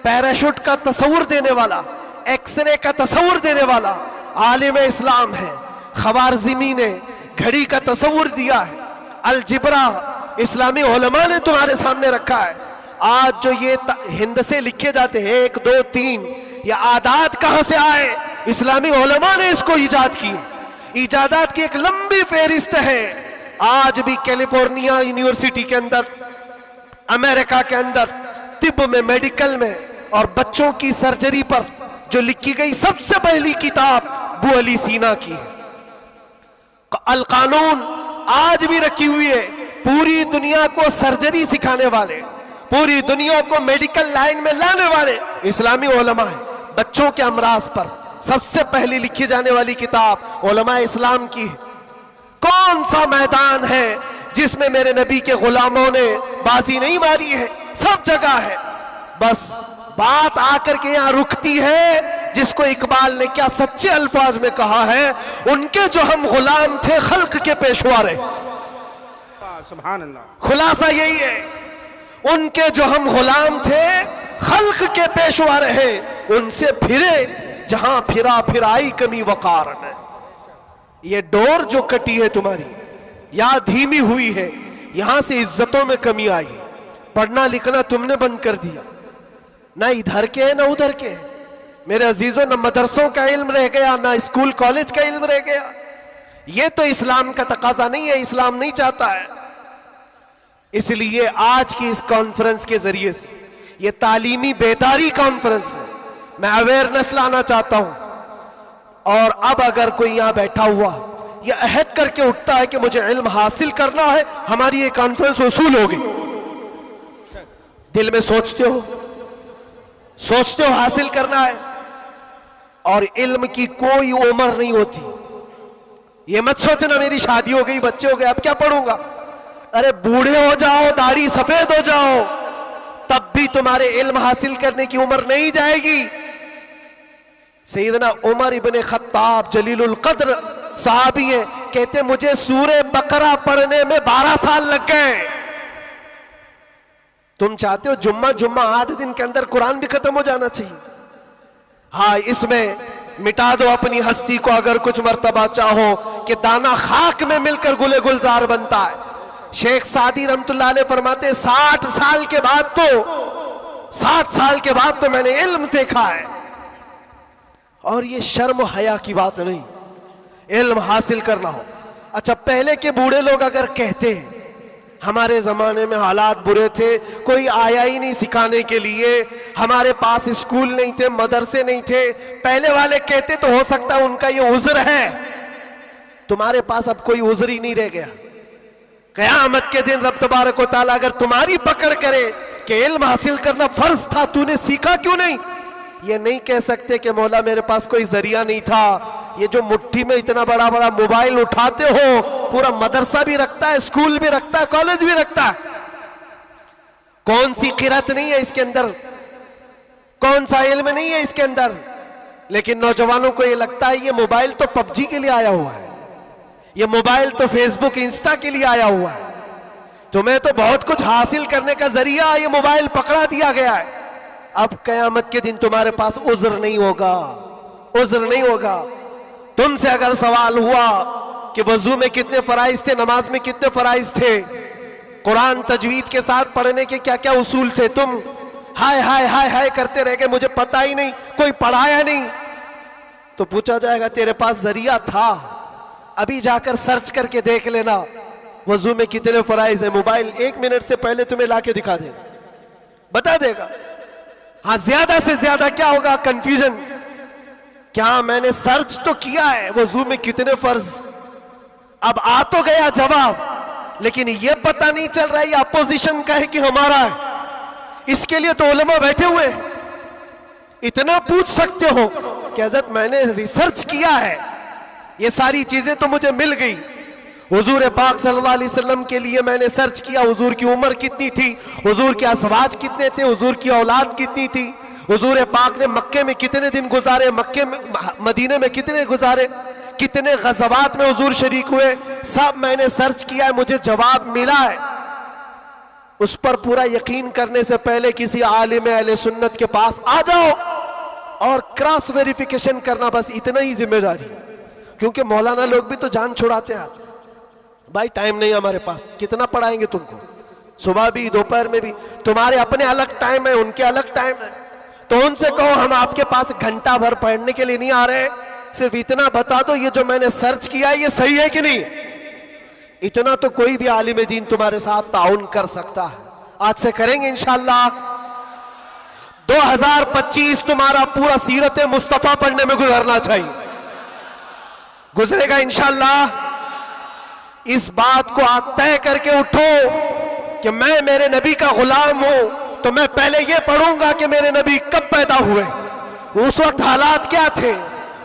पैराशूट का तस्वुर देने वाला, एक्सरे का तस्वुर देने वाला आलिम इस्लाम है। खवारज़मी ने घड़ी का तस्वुर दिया है। अलजिब्रा इस्लामी उलमा ने तुम्हारे सामने रखा है। आज जो ये हिंद से लिखे जाते हैं 1 2 3, ये आदात कहां से आए? इस्लामी उलमा ने इसको ईजाद की। इजादात की एक लंबी फेरिस्त है। आज भी कैलिफोर्निया यूनिवर्सिटी के अंदर, अमेरिका के अंदर तिब में, मेडिकल में और बच्चों की सर्जरी पर जो लिखी गई सबसे पहली किताब अबू अली सीना की है। अल कानून आज भी रखी हुई है। पूरी दुनिया को सर्जरी सिखाने वाले, पूरी दुनिया को मेडिकल लाइन में लाने वाले इस्लामी उलमा है। बच्चों के अमराज पर सबसे पहली लिखी जाने वाली किताब उलमा इस्लाम की है। कौन सा मैदान है जिसमें मेरे नबी के गुलामों ने बाजी नहीं मारी है? सब जगह है। बस बात आकर के यहां रुकती है, जिसको इकबाल ने क्या सच्चे अल्फाज में कहा है, उनके जो हम गुलाम थे खल्क के पेशवा रहे। सुभान अल्लाह। खुलासा यही है, उनके जो हम गुलाम थे खल्क के पेशवा रहे, उनसे फिरे जहां फिरा फिराई कमी वकार में। ये डोर जो कटी है तुम्हारी या धीमी हुई है, यहां से इज्जतों में कमी आई है। पढ़ना लिखना तुमने बंद कर दिया, ना इधर के है ना उधर के है। मेरे अजीजों, ना मदरसों का इल्म रह गया, ना स्कूल कॉलेज का इल्म रह गया। ये तो इस्लाम का तकाजा नहीं है, इस्लाम नहीं चाहता है। इसलिए आज की इस कॉन्फ्रेंस के जरिए से, ये तालीमी बेदारी कॉन्फ्रेंस है, मैं अवेयरनेस लाना चाहता हूं। और अब अगर कोई यहां बैठा हुआ ये अहद करके उठता है कि मुझे इल्म हासिल करना है, हमारी ये कॉन्फ्रेंस वसूल होगी। दिल में सोचते हो हासिल करना है, और इल्म की कोई उम्र नहीं होती। ये मत सोचना मेरी शादी हो गई, बच्चे हो गए, अब क्या पढ़ूंगा। अरे बूढ़े हो जाओ, दाढ़ी सफेद हो जाओ, तब भी तुम्हारे इल्म हासिल करने की उम्र नहीं जाएगी। सैयदना उमर इब्ने खत्ताब जलीलुल कद्र सहाबी हैं, कहते मुझे सूरे बकरा पढ़ने में 12 साल लग गए। तुम चाहते हो जुम्मा 8 दिन के अंदर कुरान भी खत्म हो जाना चाहिए। हाँ, इसमें मिटा दो अपनी हस्ती को अगर कुछ मर्तबा चाहो कि दाना खाक में मिलकर गुले गुलजार बनता है। शेख सादी रहमतुल्लाह अलैह फरमाते 60 साल के बाद तो मैंने इल्म देखा है। और ये शर्म हया की बात नहीं, इल्म हासिल करना हो। अच्छा, पहले के बूढ़े लोग अगर कहते हैं हमारे जमाने में हालात बुरे थे, कोई आया ही नहीं सिखाने के लिए, हमारे पास स्कूल नहीं थे, मदरसे नहीं थे, पहले वाले कहते तो हो सकता है उनका ये उज़्र है। तुम्हारे पास अब कोई उज़्र ही नहीं रह गया। क़यामत के दिन रब तबारक व तआला अगर तुम्हारी पकड़ करे कि इल्म हासिल करना फर्ज था, तूने सीखा क्यों नहीं, ये नहीं कह सकते कि मौला मेरे पास कोई जरिया नहीं था। ये जो मुट्ठी में इतना बड़ा बड़ा मोबाइल उठाते हो, पूरा मदरसा भी रखता है, स्कूल भी रखता है, कॉलेज भी रखता है, कौन सी किरत नहीं है इसके अंदर, कौन सा इल्म नहीं है इसके अंदर। लेकिन नौजवानों को ये लगता है ये मोबाइल तो पबजी के लिए आया हुआ है, ये मोबाइल तो फेसबुक इंस्टा के लिए आया हुआ है, तुम्हें तो बहुत कुछ हासिल करने का जरिया ये मोबाइल पकड़ा दिया गया है। अब कयामत के दिन तुम्हारे पास उज़्र नहीं होगा, उज़्र नहीं होगा। तुमसे अगर सवाल हुआ कि वजू में कितने फराइज थे, नमाज में कितने फराइज थे, कुरान तजवीद के साथ पढ़ने के क्या क्या उसूल थे, तुम हाय हाय हाय हाय करते रह गए, मुझे पता ही नहीं, कोई पढ़ाया नहीं, तो पूछा जाएगा तेरे पास जरिया था, अभी जाकर सर्च करके देख लेना वजू में कितने फराइज है। मोबाइल 1 मिनट से पहले तुम्हें लाके दिखा दे, बता देगा। हाँ, ज्यादा से ज्यादा क्या होगा, कंफ्यूजन, क्या मैंने सर्च तो किया है वजू में कितने फर्ज, अब आ तो गया जवाब, लेकिन यह पता नहीं चल रहा है ये अपोजिशन का है कि हमारा है। इसके लिए तो उलमा बैठे हुए हैं। इतना पूछ सकते हो कि हज़रत मैंने रिसर्च किया है, ये सारी चीजें तो मुझे मिल गई। हुजूर पाक सल्लल्लाहु अलैहि वसल्लम के लिए मैंने सर्च किया, हुजूर की उम्र कितनी थी, हुजूर के अज़वाज कितने थे, हुजूर की औलाद कितनी थी, हुजूर पाक ने मक्के में कितने दिन गुजारे, मक्के में मदीने में कितने गुजारे, कितने गज़वात में हुजूर शरीक हुए, सब मैंने सर्च किया है, मुझे जवाब मिला है। उस पर पूरा यकीन करने से पहले किसी आलिम अहले सुन्नत के पास आ जाओ और क्रॉस वेरिफिकेशन करना, बस इतना ही जिम्मेदारी। क्योंकि मौलाना लोग भी तो जान छुड़ाते हैं, भाई टाइम नहीं हमारे पास, कितना पढ़ाएंगे तुमको, सुबह भी दोपहर में भी, तुम्हारे अपने अलग टाइम है, उनके अलग टाइम है, तो उनसे कहो हम आपके पास घंटा भर पढ़ने के लिए नहीं आ रहे, सिर्फ इतना बता दो ये जो मैंने सर्च किया है ये सही है कि नहीं। इतना तो कोई भी आलिम दीन तुम्हारे साथ ताउन कर सकता है। आज से करेंगे इंशाअल्लाह। 2025 तुम्हारा पूरा सीरत मुस्तफा पढ़ने में गुजरना चाहिए, गुजरेगा इंशाअल्लाह। इस बात को आज तय करके उठो कि मैं मेरे नबी का गुलाम हूं, तो मैं पहले ये पढ़ूंगा कि मेरे नबी कब पैदा हुए, उस वक्त हालात क्या थे,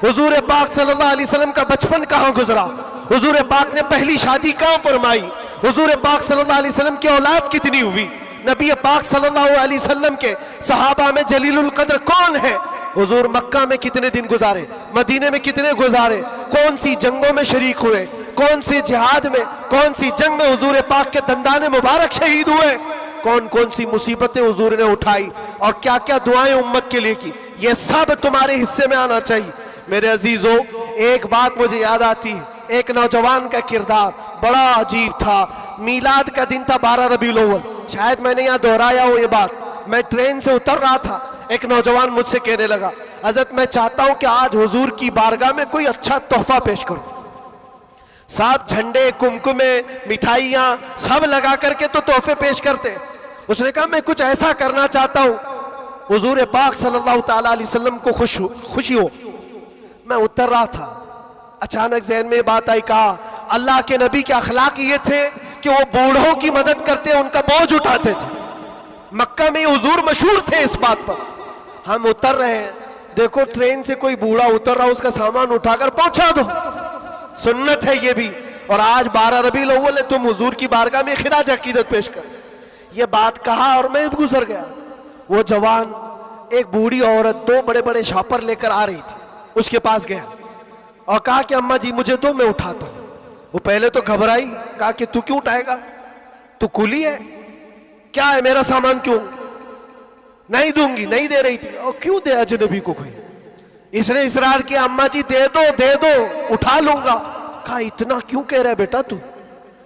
हुजूर पाक सल्लल्लाहु अलैहि वसल्लम का बचपन कहां गुजरा, हुजूर पाक ने पहली शादी कहां फरमाई, हुजूर पाक सल्लल्लाहु अलैहि वसल्लम की औलाद कितनी हुई, नबी पाक सल्लल्लाहु अलैहि वसल्लम के सहाबा में जलीलुल कद्र कौन है, हुजूर मक्का में कितने दिन गुजारे, मदीने में कितने गुजारे, कौन सी जंगों में शरीक हुए, कौन सी जिहाद में, कौन सी जंग में हुजूर पाक के दंदाने मुबारक शहीद हुए, कौन कौन सी मुसीबतें हुजूर ने उठाई और क्या क्या दुआएं उम्मत के लिए की, ये सब तुम्हारे हिस्से में आना चाहिए। मेरे अजीजों, एक बात मुझे याद आती है, एक नौजवान का किरदार बड़ा अजीब था। मीलाद का दिन था 12 रबीउल अव्वल, शायद मैंने यहाँ दोहराया हो ये बात। मैं ट्रेन से उतर रहा था, एक नौजवान मुझसे कहने लगा, हजरत मैं चाहता हूं कि आज हुजूर की बारगाह में कोई अच्छा तोहफा पेश करूं। साथ झंडे, कुमकुमे, मिठाइयां सब लगा करके तो तोहफे पेश करते। उसने कहा मैं कुछ ऐसा करना चाहता हूं हुजूर पाक सल्लल्लाहु ताला अलैहि वसल्लम को खुशी हो। मैं उतर रहा था, अचानक ज़हन में बात आई, कहा अल्लाह के नबी के अखलाक ये थे कि वो बूढ़ों की मदद करते, उनका बोझ उठाते थे। मक्का में हुजूर मशहूर थे इस बात पर। हम उतर रहे हैं, देखो ट्रेन से कोई बूढ़ा उतर रहा, उसका सामान उठाकर पहुंचा दो, सुन्नत है ये भी। और आज 12 रबीउल अव्वल है, तुम हुजूर की बारगाह में खिराज अकीदत पेश कर। ये बात कहा और मैं गुजर गया। वो जवान, एक बूढ़ी औरत 2 बड़े बड़े शापर लेकर आ रही थी, उसके पास गया और कहा कि अम्मा जी मुझे दो, मैं उठाता हूं। वो पहले तो घबराई, कहा कि तू क्यों उठाएगा, तू कुली है क्या, है मेरा सामान क्यों, नहीं दूंगी, नहीं दे रही थी। और क्यों दे अजनबी को कोई, इसने इसरार किया, अम्मा जी दे दो, उठा लूंगा। कहा इतना क्यों कह रहा है बेटा, तू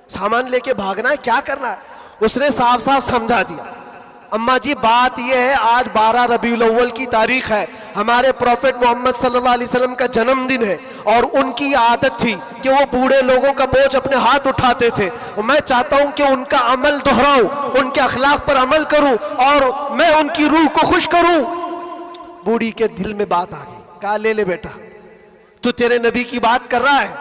सामान लेके भागना है, क्या करना है। उसने साफ साफ समझा दिया, अम्मा जी बात यह है, आज 12 रबीउल अव्वल की तारीख है, हमारे प्रॉफेट मोहम्मद सल्लल्लाहु अलैहि वसल्लम का जन्मदिन है, और उनकी आदत थी कि वो बूढ़े लोगों का बोझ अपने हाथ उठाते थे। मैं चाहता हूं कि उनका अमल दोहराऊं, उनके अखलाक पर अमल करूं और मैं उनकी रूह को खुश करूं। बूढ़ी के दिल में बात आ गई, कहा ले बेटा, तू तेरे नबी की बात कर रहा है,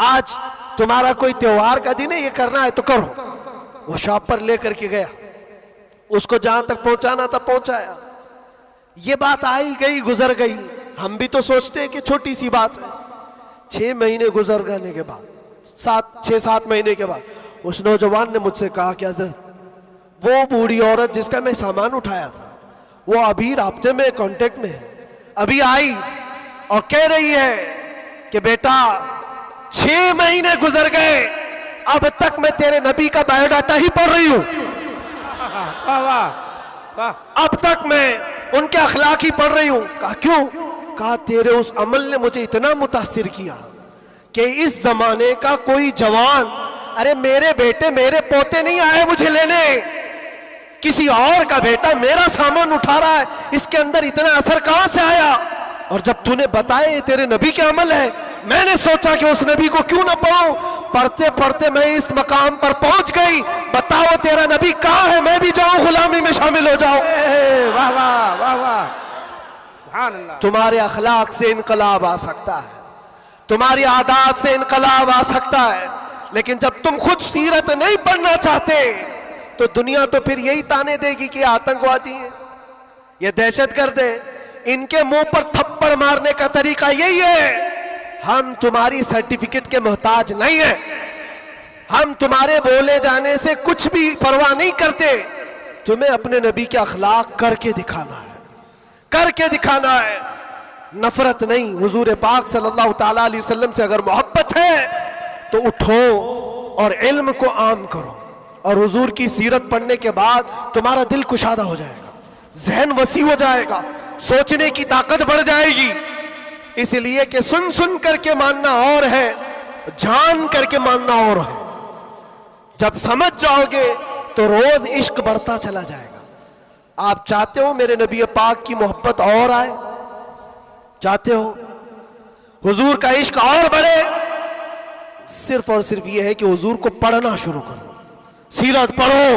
आज तुम्हारा कोई त्योहार का दिन है, ये करना है तो करो। वो शॉप पर लेकर के गया, उसको जहां तक पहुंचाना था पहुंचाया। ये बात आई गई, गुजर गई। हम भी तो सोचते हैं कि छोटी सी बात है। 6 महीने गुजर जाने के बाद, 6-7 महीने के बाद, उस नौजवान ने मुझसे कहा कि हजरत वो बूढ़ी औरत जिसका मैं सामान उठाया था, वो अभी राब्ते में, कांटेक्ट में है, अभी आई और कह रही है कि बेटा 6 महीने गुजर गए, अब तक मैं तेरे नबी का बायोडाटा ही पढ़ रही हूं, अब तक मैं उनके अखलाक ही पढ़ रही हूं। कहा क्यों, कहा तेरे उस अमल ने मुझे इतना मुतासिर किया कि इस जमाने का कोई जवान, अरे मेरे बेटे मेरे पोते नहीं आए मुझे लेने, किसी और का बेटा मेरा सामान उठा रहा है, इसके अंदर इतना असर कहां से आया। और जब तूने बताया ये तेरे नबी के अमल है, मैंने सोचा कि उस नबी को क्यों ना पढ़ूं। पढ़ते पढ़ते मैं इस मकाम पर पहुंच गई। बताओ तेरा नबी कहां है, मैं भी जाऊं गुलामी में शामिल हो जाऊं। वाह वाह वाह वाह। तुम्हारे अखलाक से इनकलाब आ सकता है, तुम्हारी आदत से इनकलाब आ सकता है, लेकिन जब तुम खुद सीरत नहीं पढ़ना चाहते तो दुनिया तो फिर यही ताने देगी कि आतंकवादी है, ये दहशतगर्द है, इनके मुंह पर थप्पड़ मारने का तरीका यही है। हम तुम्हारी सर्टिफिकेट के मोहताज नहीं है, हम तुम्हारे बोले जाने से कुछ भी परवाह नहीं करते। तुम्हें अपने नबी के अखलाक करके दिखाना है, करके दिखाना है, नफरत नहीं। हुजूर पाक सल्लल्लाहु ताला अलैहि वसल्लम से अगर मोहब्बत है तो उठो और इल्म को आम करो, और हुजूर की सीरत पढ़ने के बाद तुम्हारा दिल कुशादा हो जाएगा, जहन वसी हो जाएगा, सोचने की ताकत बढ़ जाएगी। इसलिए कि सुन सुन करके मानना और है, जान करके मानना और है। जब समझ जाओगे तो रोज इश्क बढ़ता चला जाएगा। आप चाहते हो मेरे नबी पाक की मोहब्बत और आए, चाहते हो हुजूर का इश्क और बढ़े, सिर्फ और सिर्फ यह है कि हुजूर को पढ़ना शुरू करो, सीरत पढ़ो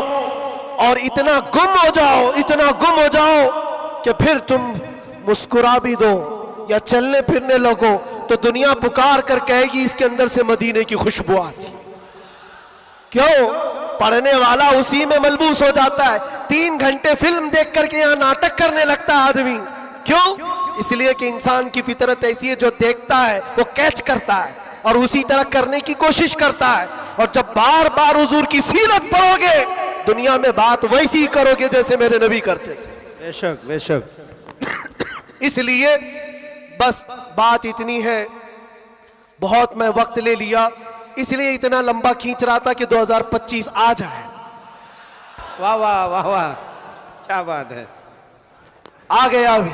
और इतना गुम हो जाओ, इतना गुम हो जाओ कि फिर तुम मुस्कुरा भी दो या चलने फिरने लगो तो दुनिया पुकार कर कहेगी इसके अंदर से मदीने की खुशबू आती। क्यों? पढ़ने वाला उसी में मलबूस हो जाता है। 3 घंटे फिल्म देख करके यहाँ नाटक करने लगता है आदमी। क्यों? इसलिए कि इंसान की फितरत ऐसी है, जो देखता है वो कैच करता है और उसी तरह करने की कोशिश करता है। और जब बार बार हुजूर की सीरत पढ़ोगे दुनिया में बात वैसी करोगे जैसे मेरे नबी करते थे। बेशक बेशक। इसलिए बस बात इतनी है, बहुत मैं वक्त ले लिया, इसलिए इतना लंबा खींच रहा था कि 2025 आ जाए। वाह वाह वाह वाह, क्या बात है। आ गया अभी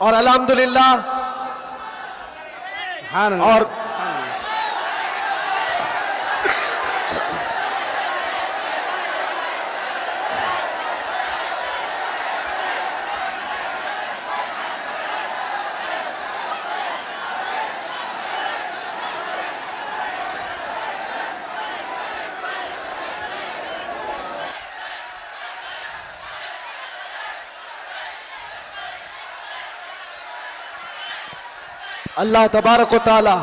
और अल्हम्दुलिल्लाह। और अल्लाह तबारक व तआला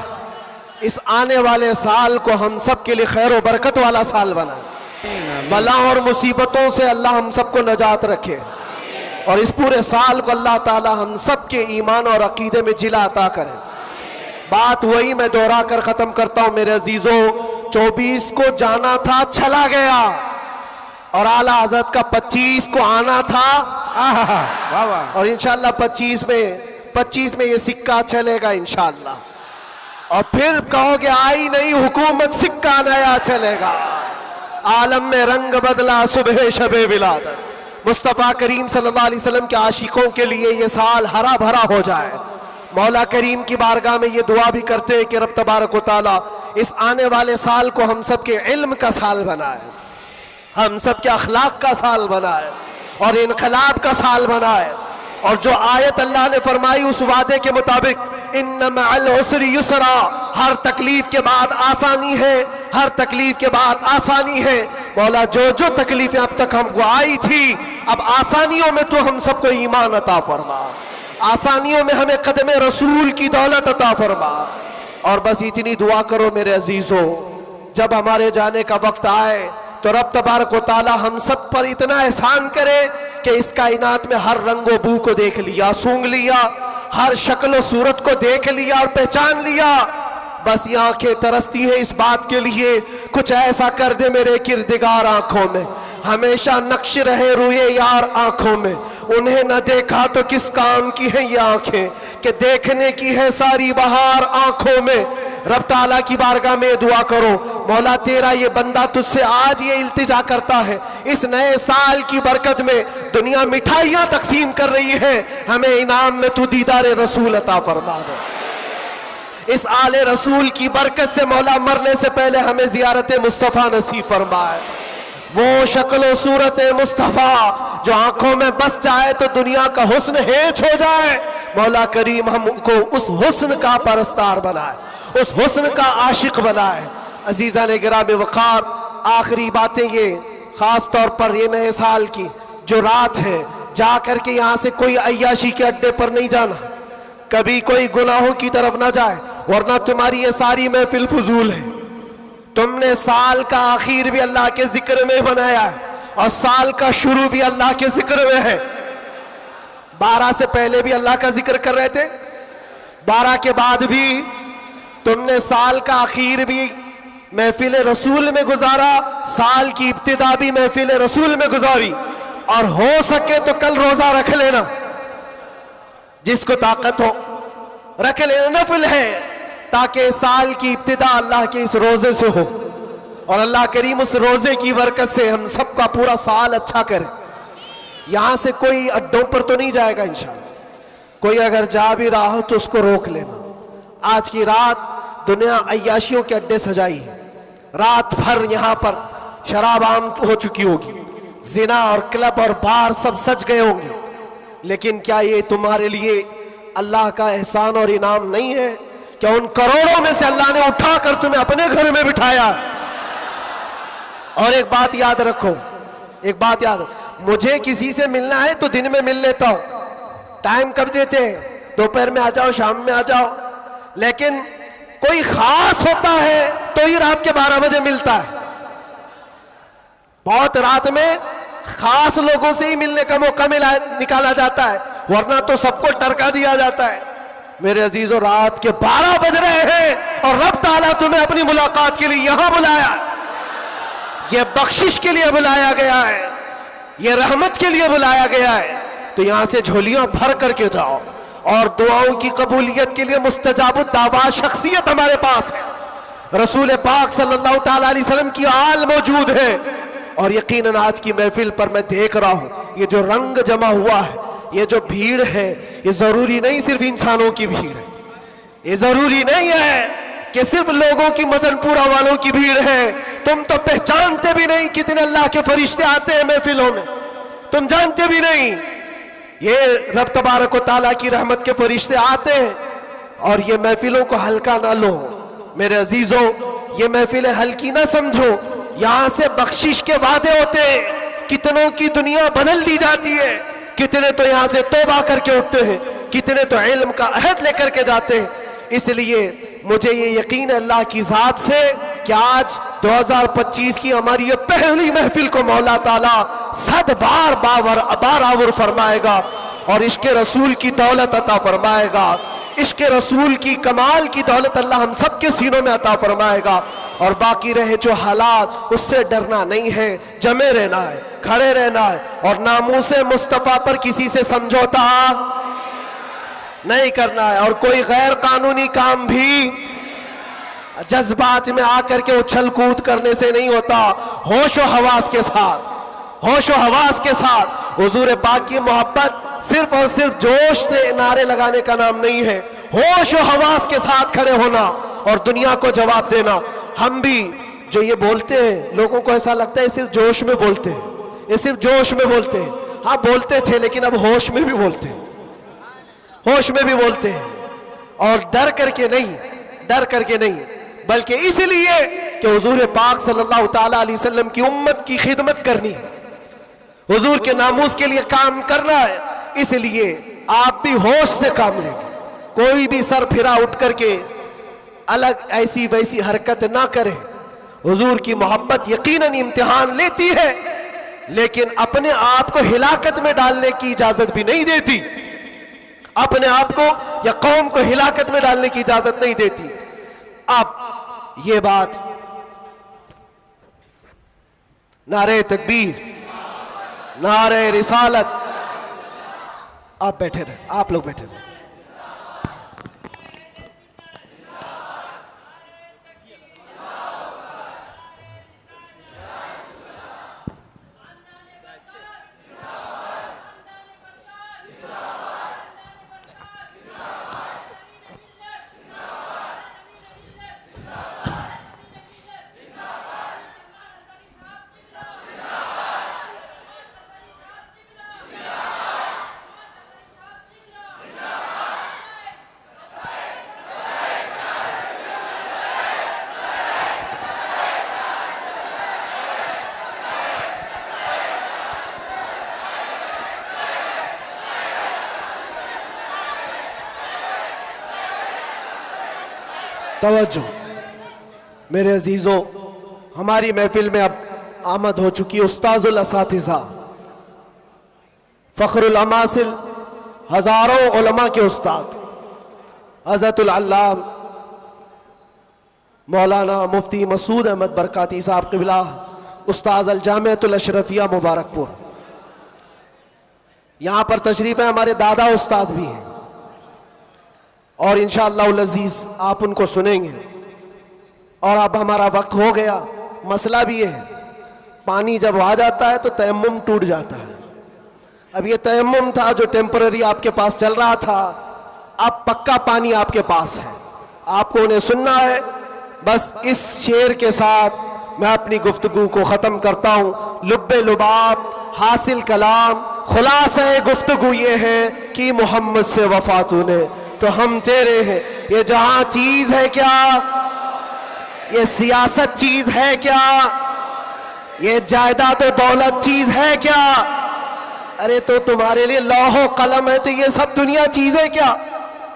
इस आने वाले साल को हम सब के लिए खैर और बरकत वाला साल बनाए। बला और मुसीबतों से अल्लाह हम सबको नजात रखे और इस पूरे साल को अल्लाह ताला हम सब के ईमान और अकीदे में जिला अता करे। बात वही मैं दोहरा कर ख़त्म करता हूँ मेरे अजीज़ों, 24 को जाना था, चला गया, और आला हज़रत का 25 को आना था। वाह वाह। और इंशाअल्लाह 25 में ये सिक्का चलेगा इंशाअल्लाह। और फिर कहोगे आई नहीं हुकूमत, सिक्का नया चलेगा। आलम में रंग बदला सुबह शबे विलादत। मुस्तफ़ा करीम सल्लल्लाहु अलैहि वसल्लम के आशिकों के लिए ये साल हरा भरा हो जाए। मौला करीम की बारगाह में ये दुआ भी करते हैं कि रब तबारक व तआला इस आने वाले साल को हम सब के इल्म का साल बनाए, हम सब के अखलाक का साल बनाए और इनकलाब का साल बनाए। और जो आयत अल्लाह ने फरमाई उस वादे के मुताबिक इन्ना मअल उसरि युसरा, हर तकलीफ के बाद आसानी है, हर तकलीफ के बाद आसानी है। मौला जो जो तकलीफें अब तक हमको आई थी, अब आसानियों में तो हम सबको ईमान अता फरमा, आसानियों में हमें कदम रसूल की दौलत अता फरमा। और बस इतनी दुआ करो मेरे अजीजों, जब हमारे जाने का वक्त आए तो रब तबारक व तआला हम सब पर इतना एहसान करे कि इस कायनात में हर रंगो बू को देख लिया, सूंघ लिया, हर शक्ल सूरत को देख लिया और पहचान लिया। बस ये आंखें तरसती हैं इस बात के लिए, कुछ ऐसा कर दे मेरे किरदिगार आंखों में, हमेशा नक्श रहे रुए यार आंखों में। उन्हें न देखा तो किस काम की है ये आंखें, कि देखने की है सारी बहार आंखों में। रब ताला की बारगाह में दुआ करो, मौला तेरा ये बंदा तुझसे आज ये इल्तिजा करता है, इस नए साल की बरकत में दुनिया मिठाइयां तकसीम कर रही है, हमें इनाम में तू दीदार रसूल अता फरमा दे। इस आले रसूल की बरकत से मौला मरने से पहले हमें जियारत मुस्तफ़ा नसीब फरमाए। वो शक्ल सूरत मुस्तफ़ा जो आंखों में बस जाए तो दुनिया का हुस्न हेच हो जाए। मौला करीम हमको उस हुस्न का परस्तार बनाए, उस हुस्न का आशिक बनाए। अजीज़ा ने गिराम वक़ार, आखिरी बातें ये, ख़ास तौर पर ये नए साल की जो रात है, जा कर के यहाँ से कोई अय्याशी के अड्डे पर नहीं जाना, कभी कोई गुनाहों की तरफ ना जाए, वरना तुम्हारी ये सारी महफिल फजूल है। तुमने साल का आखिर भी अल्लाह के जिक्र में बनाया है और साल का शुरू भी अल्लाह के जिक्र में है। 12 से पहले भी अल्लाह का जिक्र कर रहे थे, 12 के बाद भी तुमने साल का आखिर भी महफिल रसूल में गुजारा, साल की इब्तिदा भी महफिल रसूल में गुजारी। और हो सके तो कल रोजा रख लेना, जिसको ताकत हो रख लेना, नफिल है, ताकि साल की इब्तिदा अल्लाह के इस रोजे से हो और अल्लाह करीम उस रोजे की बरकत से हम सबका पूरा साल अच्छा करे। यहां से कोई अड्डों पर तो नहीं जाएगा इंशाअल्लाह, कोई अगर जा भी रहा हो तो उसको रोक लेना। आज की रात दुनिया अय्याशियों के अड्डे सजाई है, रात भर यहाँ पर शराब आम हो चुकी होगी, जिना और क्लब और बार सब सज गए होंगे, लेकिन क्या ये तुम्हारे लिए अल्लाह का एहसान और इनाम नहीं है? क्या उन करोड़ों में से अल्लाह ने उठाकर तुम्हें अपने घर में बिठाया? और एक बात याद रखो, एक बात याद, मुझे किसी से मिलना है तो दिन में मिल लेता हूं, टाइम कब देते हैं, दोपहर में आ जाओ, शाम में आ जाओ, लेकिन कोई खास होता है तो ही रात के 12 बजे मिलता है। बहुत रात में खास लोगों से ही मिलने का मौका निकाला जाता है, वरना तो सबको टरका दिया जाता है। मेरे अजीजों, रात के 12 बज रहे हैं और रब ताला तुम्हें अपनी मुलाकात के लिए यहां बुलाया, यह बख्शिश के लिए बुलाया गया है, यह रहमत के लिए बुलाया गया है। तो यहां से झोलियां भर करके जाओ और दुआओं की कबूलियत के लिए मुस्तजाब दावा शख्सियत हमारे पास है। रसूल पाक सल्लल्लाहु ताला अलैहि वसल्लम की आल मौजूद है। और यकीनन आज की महफिल पर मैं देख रहा हूं, ये जो रंग जमा हुआ है, ये जो भीड़ है, ये जरूरी नहीं सिर्फ इंसानों की भीड़ है, ये जरूरी नहीं है कि सिर्फ लोगों की मदनपुरा वालों की भीड़ है। तुम तो पहचानते भी नहीं कितने अल्लाह के फरिश्ते आते हैं महफिलों में, तुम जानते भी नहीं। ये रब तबारक व ताला की रहमत के फरिश्ते आते हैं और ये महफिलों को हल्का ना लो मेरे अजीजों, ये महफिलें हल्की ना समझो। यहां से बख्शिश के वादे होते हैं, कितनों की दुनिया बदल दी जाती है, कितने तो यहां से तौबा करके उठते हैं, कितने तो इल्म का अहद लेकर के जाते हैं। इसलिए मुझे ये यकीन है अल्लाह की जात से कि आज 2025 की हमारी ये पहली महफिल को मौला ताला 100 बार बारावर फरमाएगा और इश्क़े रसूल की दौलत अता फरमाएगा, इश्क़े रसूल की कमाल की दौलत अल्लाह हम सब के सीनों में अता फरमाएगा। और बाकी रहे जो हालात, उससे डरना नहीं है, जमे रहना है, खड़े रहना है और नामूसे मुस्तफ़ा पर किसी से समझौता नहीं करना है। और कोई गैर कानूनी काम भी जज्बात में आकर के उछल कूद करने से नहीं होता, होश व हवास के साथ, होश व हवास के साथ। हुजूर पाक की मोहब्बत सिर्फ और सिर्फ जोश से नारे लगाने का नाम नहीं है, होश व हवास के साथ खड़े होना और दुनिया को जवाब देना। हम भी जो ये बोलते हैं, लोगों को ऐसा लगता है सिर्फ जोश में बोलते हैं, ये सिर्फ जोश में बोलते हैं। हाँ बोलते थे, लेकिन अब होश में भी बोलते हैं, होश में भी बोलते हैं। और डर करके नहीं, डर करके नहीं, बल्कि इसलिए कि हुजूर पाक सल्लल्लाहु ताला अलैहि वसल्लम की उम्मत की खिदमत करनी है, हुजूर के नामूस के लिए काम करना है। इसलिए आप भी होश से काम लेंगे, कोई भी सर फिरा उठ करके अलग ऐसी वैसी हरकत ना करें। हुजूर की मोहब्बत यकीनन इम्तिहान लेती है, लेकिन अपने आप को हिलाकत में डालने की इजाजत भी नहीं देती, अपने आप को या कौम को हिलाकत में डालने की इजाजत नहीं देती। अब ये बात, नारे तकबीर, नारे रिसालत, आप बैठे रहे, आप लोग बैठे रहे। तवज्जो मेरे अजीजों, हमारी महफिल में अब आमद हो चुकी उस्ताजुल असातिज़ा, फ़ख्रुल अमासिल, हजारों उलमा के उस्ताद हज़रतुल अल्लाम मौलाना मुफ्ती मसूद अहमद बरकाती साहब क़िबला, उस्ताद अल जामिअतुल अशरफिया मुबारकपुर। यहाँ पर तशरीफ़ है, हमारे दादा उस्ताद भी हैं और इंशाअल्लाह अज़ीज़ आप उनको सुनेंगे। और अब हमारा वक्त हो गया, मसला भी है, पानी जब आ जाता है तो तयम्मुम टूट जाता है। अब ये तयम्मुम था जो टेम्पररी आपके पास चल रहा था, अब पक्का पानी आपके पास है, आपको उन्हें सुनना है। बस इस शेर के साथ मैं अपनी गुफ्तगू को ख़त्म करता हूँ। लुब्बे लुबाब हासिल कलाम, खुलासा गुफ्तगू ये है कि मोहम्मद से वफा तूने तो हम तेरे हैं। ये जहां चीज है क्या, ये सियासत चीज है क्या, ये जायदाद दौलत चीज है क्या, अरे तो तुम्हारे लिए लौह कलम है, तो ये सब दुनिया चीजें क्या?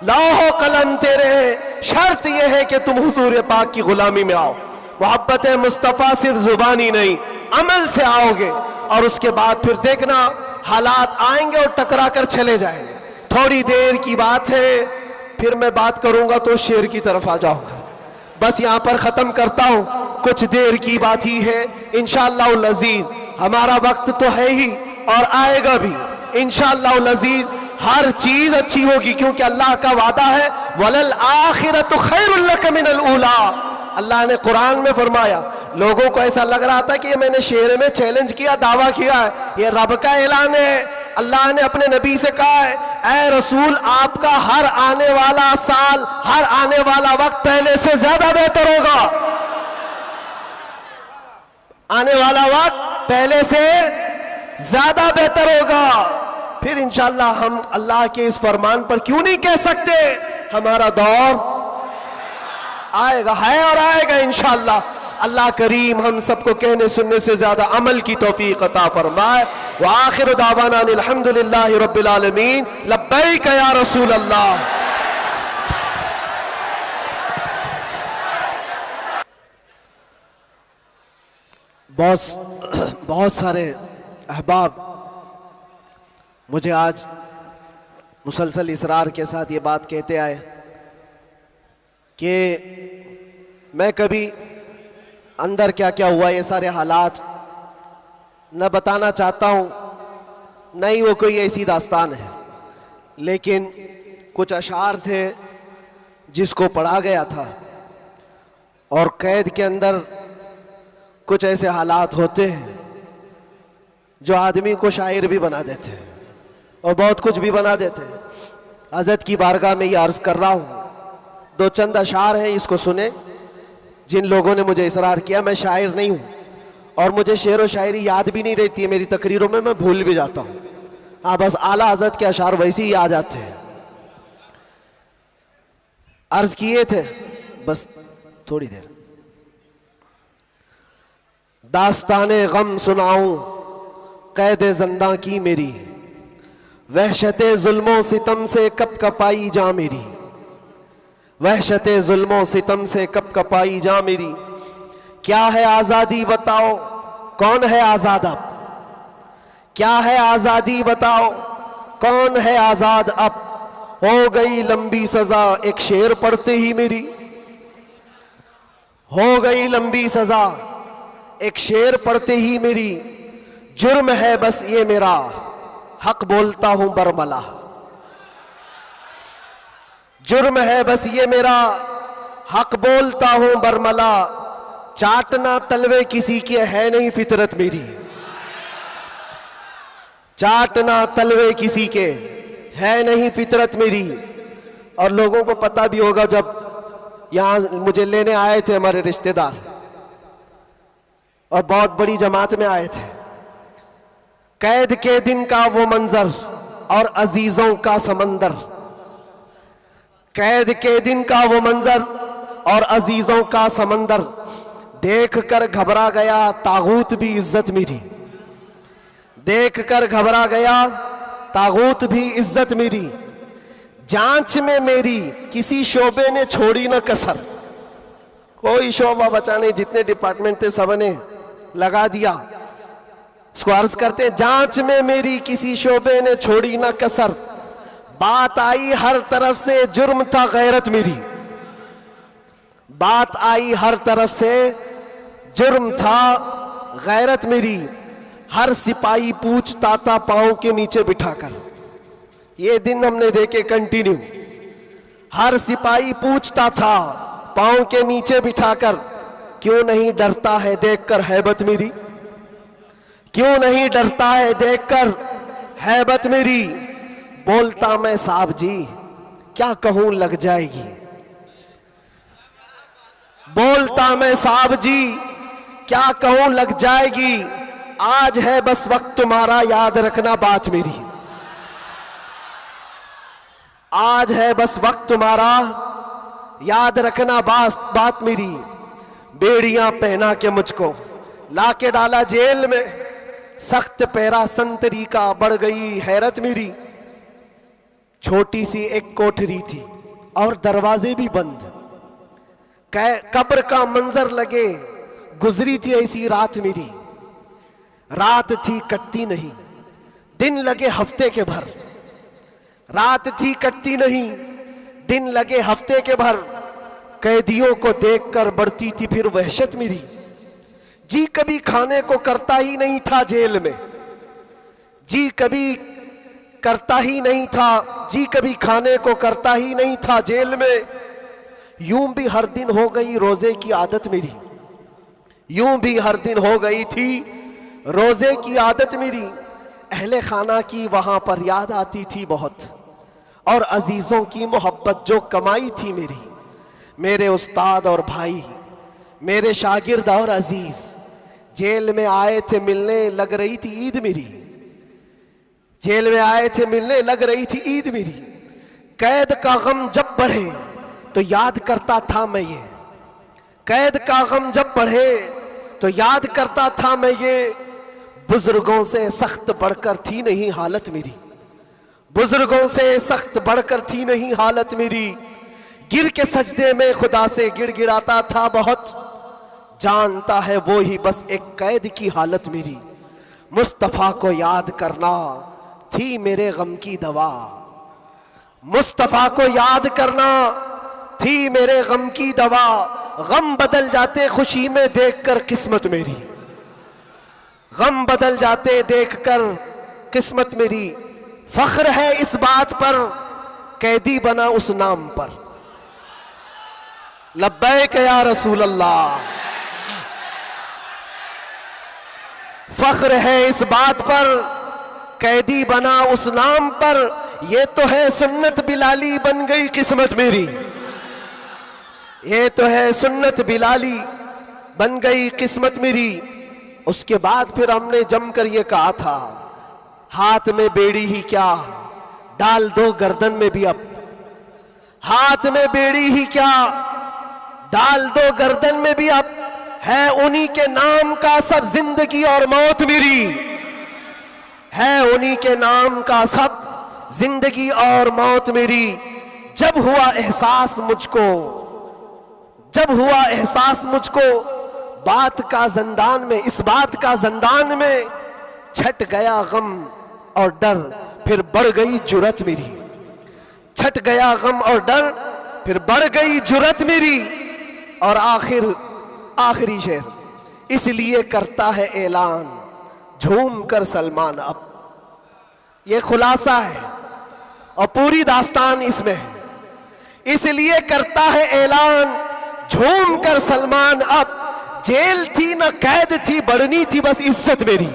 लौह कलम तेरे हैं, शर्त यह है कि तुम हुजूर पाक की गुलामी में आओ। मोहब्बत मुस्तफ़ा सिर्फ जुबानी नहीं, अमल से आओगे, और उसके बाद फिर देखना हालात आएंगे और टकरा कर चले जाएंगे। थोड़ी देर की बात है, फिर मैं बात करूंगा तो शेर की तरफ आ जाऊंगा। बस यहां पर खत्म करता हूं, कुछ देर की बात ही है। इंशाअल्लाह अज़ीज हमारा वक्त तो है ही और आएगा भी इंशाअल्लाह अज़ीज। हर चीज अच्छी होगी, क्योंकि अल्लाह का वादा है वलल आखिरतु खैरुल लक मिनल ऊला। अल्लाह ने कुरान में फरमाया, लोगों को ऐसा लग रहा था कि ये मैंने शेर में चैलेंज किया, दावा किया है, ये रब का ऐलान है। अल्लाह ने अपने नबी से कहा है, ऐ रसूल आपका हर आने वाला साल, हर आने वाला वक्त पहले से ज्यादा बेहतर होगा। आने वाला वक्त पहले से ज्यादा बेहतर होगा। फिर इंशाअल्लाह हम अल्लाह के इस फरमान पर क्यों नहीं कह सकते हमारा दौर आएगा, है और आएगा इंशाअल्लाह। अल्लाह करीम हम सबको कहने सुनने से ज्यादा अमल की तौफीक अता फरमाए। व आखिर दावाना अल्हम्दुलिल्लाहि रब्बिल आलमीन, लब्बैक या रसूल अल्लाह। बहुत सारे अहबाब मुझे आज मुसलसल इसरार के साथ ये बात कहते आए कि मैं कभी अंदर क्या क्या हुआ ये सारे हालात न बताना चाहता हूँ, नहीं वो कोई ऐसी दास्तान है, लेकिन कुछ अशार थे जिसको पढ़ा गया था। और कैद के अंदर कुछ ऐसे हालात होते हैं जो आदमी को शायर भी बना देते हैं और बहुत कुछ भी बना देते हैं। हज़रत की बारगाह में ये अर्ज़ कर रहा हूँ, दो चंद अशार हैं, इसको सुने। जिन लोगों ने मुझे इसरार किया, मैं शायर नहीं हूँ और मुझे शेर व शायरी याद भी नहीं रहती है, मेरी तकरीरों में मैं भूल भी जाता हूँ। हाँ, बस आला हज़रत के अशार वैसे ही आ जाते हैं। अर्ज़ किए थे, बस थोड़ी देर। दास्ताने गम सुनाऊं कैद ज़िंदा की मेरी, वहशते जुल्मों सितम से कब कपाई जा मेरी, वहशते जुल्मों सितम से कब कपाई जा मेरी। क्या है आज़ादी बताओ, कौन है आज़ाद अब? क्या है आज़ादी बताओ, कौन है आज़ाद अब? हो गई लंबी सज़ा एक शेर पढ़ते ही मेरी, हो गई लंबी सज़ा एक शेर पढ़ते ही मेरी। जुर्म है बस ये मेरा, हक बोलता हूं बरमला। जुर्म है बस ये मेरा, हक बोलता हूं बरमला। चाटना तलवे किसी के है नहीं फितरत मेरी, चाटना तलवे किसी के है नहीं फितरत मेरी। और लोगों को पता भी होगा, जब यहां मुझे लेने आए थे हमारे रिश्तेदार और बहुत बड़ी जमात में आए थे, कैद के दिन का वो मंजर और अजीजों का समंदर, कैद के दिन का वो मंजर और अजीजों का समंदर, देख कर घबरा गया तागूत भी इज्जत मेरी, देख कर घबरा गया तागूत भी इज्जत मेरी। जांच में मेरी किसी शोबे ने छोड़ी न कसर, कोई शोबा बचा नहीं, जितने डिपार्टमेंट थे सबने लगा दिया। इसको अर्ज करते हैं, जांच में मेरी किसी शोबे ने छोड़ी ना कसर। बात आई हर तरफ से जुर्म था गैरत मेरी, बात आई हर तरफ से जुर्म था गैरत मेरी। हर सिपाही पूछता था पांव के नीचे बिठाकर, ये दिन हमने देखे कंटिन्यू। हर सिपाही पूछता था पांव के नीचे बिठाकर, क्यों नहीं डरता है देखकर हैबत मेरी, क्यों नहीं डरता है देखकर हैबत मेरी। बोलता मैं साहब जी क्या कहूं लग जाएगी, बोलता मैं साहब जी क्या कहूं लग जाएगी। आज है बस वक्त तुम्हारा याद रखना बात मेरी, आज है बस वक्त तुम्हारा याद रखना बात मेरी। बेड़ियां पहना के मुझको लाके डाला जेल में, सख्त पैरा संतरी का बढ़ गई हैरत मेरी। छोटी सी एक कोठरी थी और दरवाजे भी बंद, कब्र का मंजर लगे, गुजरी थी ऐसी रात मेरी। रात थी कटती नहीं, दिन लगे हफ्ते के भर। रात थी कटती नहीं, दिन लगे हफ्ते के भर। कैदियों को देखकर बढ़ती थी फिर वहशत मेरी। जी कभी खाने को करता ही नहीं था जेल में, जी कभी करता ही नहीं था, जी कभी खाने को करता ही नहीं था जेल में। यूं भी हर दिन हो गई रोजे की आदत मेरी, यूं भी हर दिन हो गई थी रोजे की आदत मेरी। अहले खाना की वहां पर याद आती थी बहुत, और अजीजों की मोहब्बत जो कमाई थी मेरी। मेरे उस्ताद और भाई, मेरे शागिर्द और अजीज जेल में आए थे मिलने, लग रही थी ईद मेरी। जेल में आए थे मिलने, लग रही थी ईद मेरी। कैद का गम जब बढ़े तो याद करता था मैं ये, कैद का गम जब बढ़े तो याद करता था मैं ये। बुजुर्गों से सख्त बढ़कर थी नहीं हालत मेरी, बुजुर्गों से सख्त बढ़कर थी नहीं हालत मेरी। गिर के सजदे में खुदा से गिड़गिड़ाता था बहुत, जानता है वो ही बस एक कैद की हालत मेरी। मुस्तफा को याद करना थी मेरे गम की दवा, मुस्तफा को याद करना थी मेरे गम की दवा। गम बदल जाते खुशी में देखकर किस्मत मेरी, गम बदल जाते देखकर किस्मत मेरी। फख्र है इस बात पर कैदी बना उस नाम पर। लब्बैक या रसूल अल्लाह। फख्र है इस बात पर कैदी बना उस नाम पर। ये तो है सुन्नत बिलाली बन गई किस्मत मेरी, ये तो है सुन्नत बिलाली बन गई किस्मत मेरी। उसके बाद फिर हमने जमकर ये कहा था, हाथ में बेड़ी ही क्या डाल दो गर्दन में भी अब, हाथ में बेड़ी ही क्या डाल दो गर्दन में भी अब। है उन्हीं के नाम का सब जिंदगी और मौत मेरी, है उन्हीं के नाम का सब जिंदगी और मौत मेरी। जब हुआ एहसास मुझको, जब हुआ एहसास मुझको बात का ज़ंदान में, इस बात का ज़ंदान में छट गया गम और डर, फिर बढ़ गई जुरत मेरी। छट गया गम और डर, फिर बढ़ गई जुरत मेरी। और आखिरी शेर, इसलिए करता है ऐलान झूम कर सलमान अब। ये खुलासा है और पूरी दास्तान इसमें है। इसलिए करता है ऐलान झूम कर सलमान अब। जेल थी न कैद थी, बढ़नी थी बस इज्जत मेरी।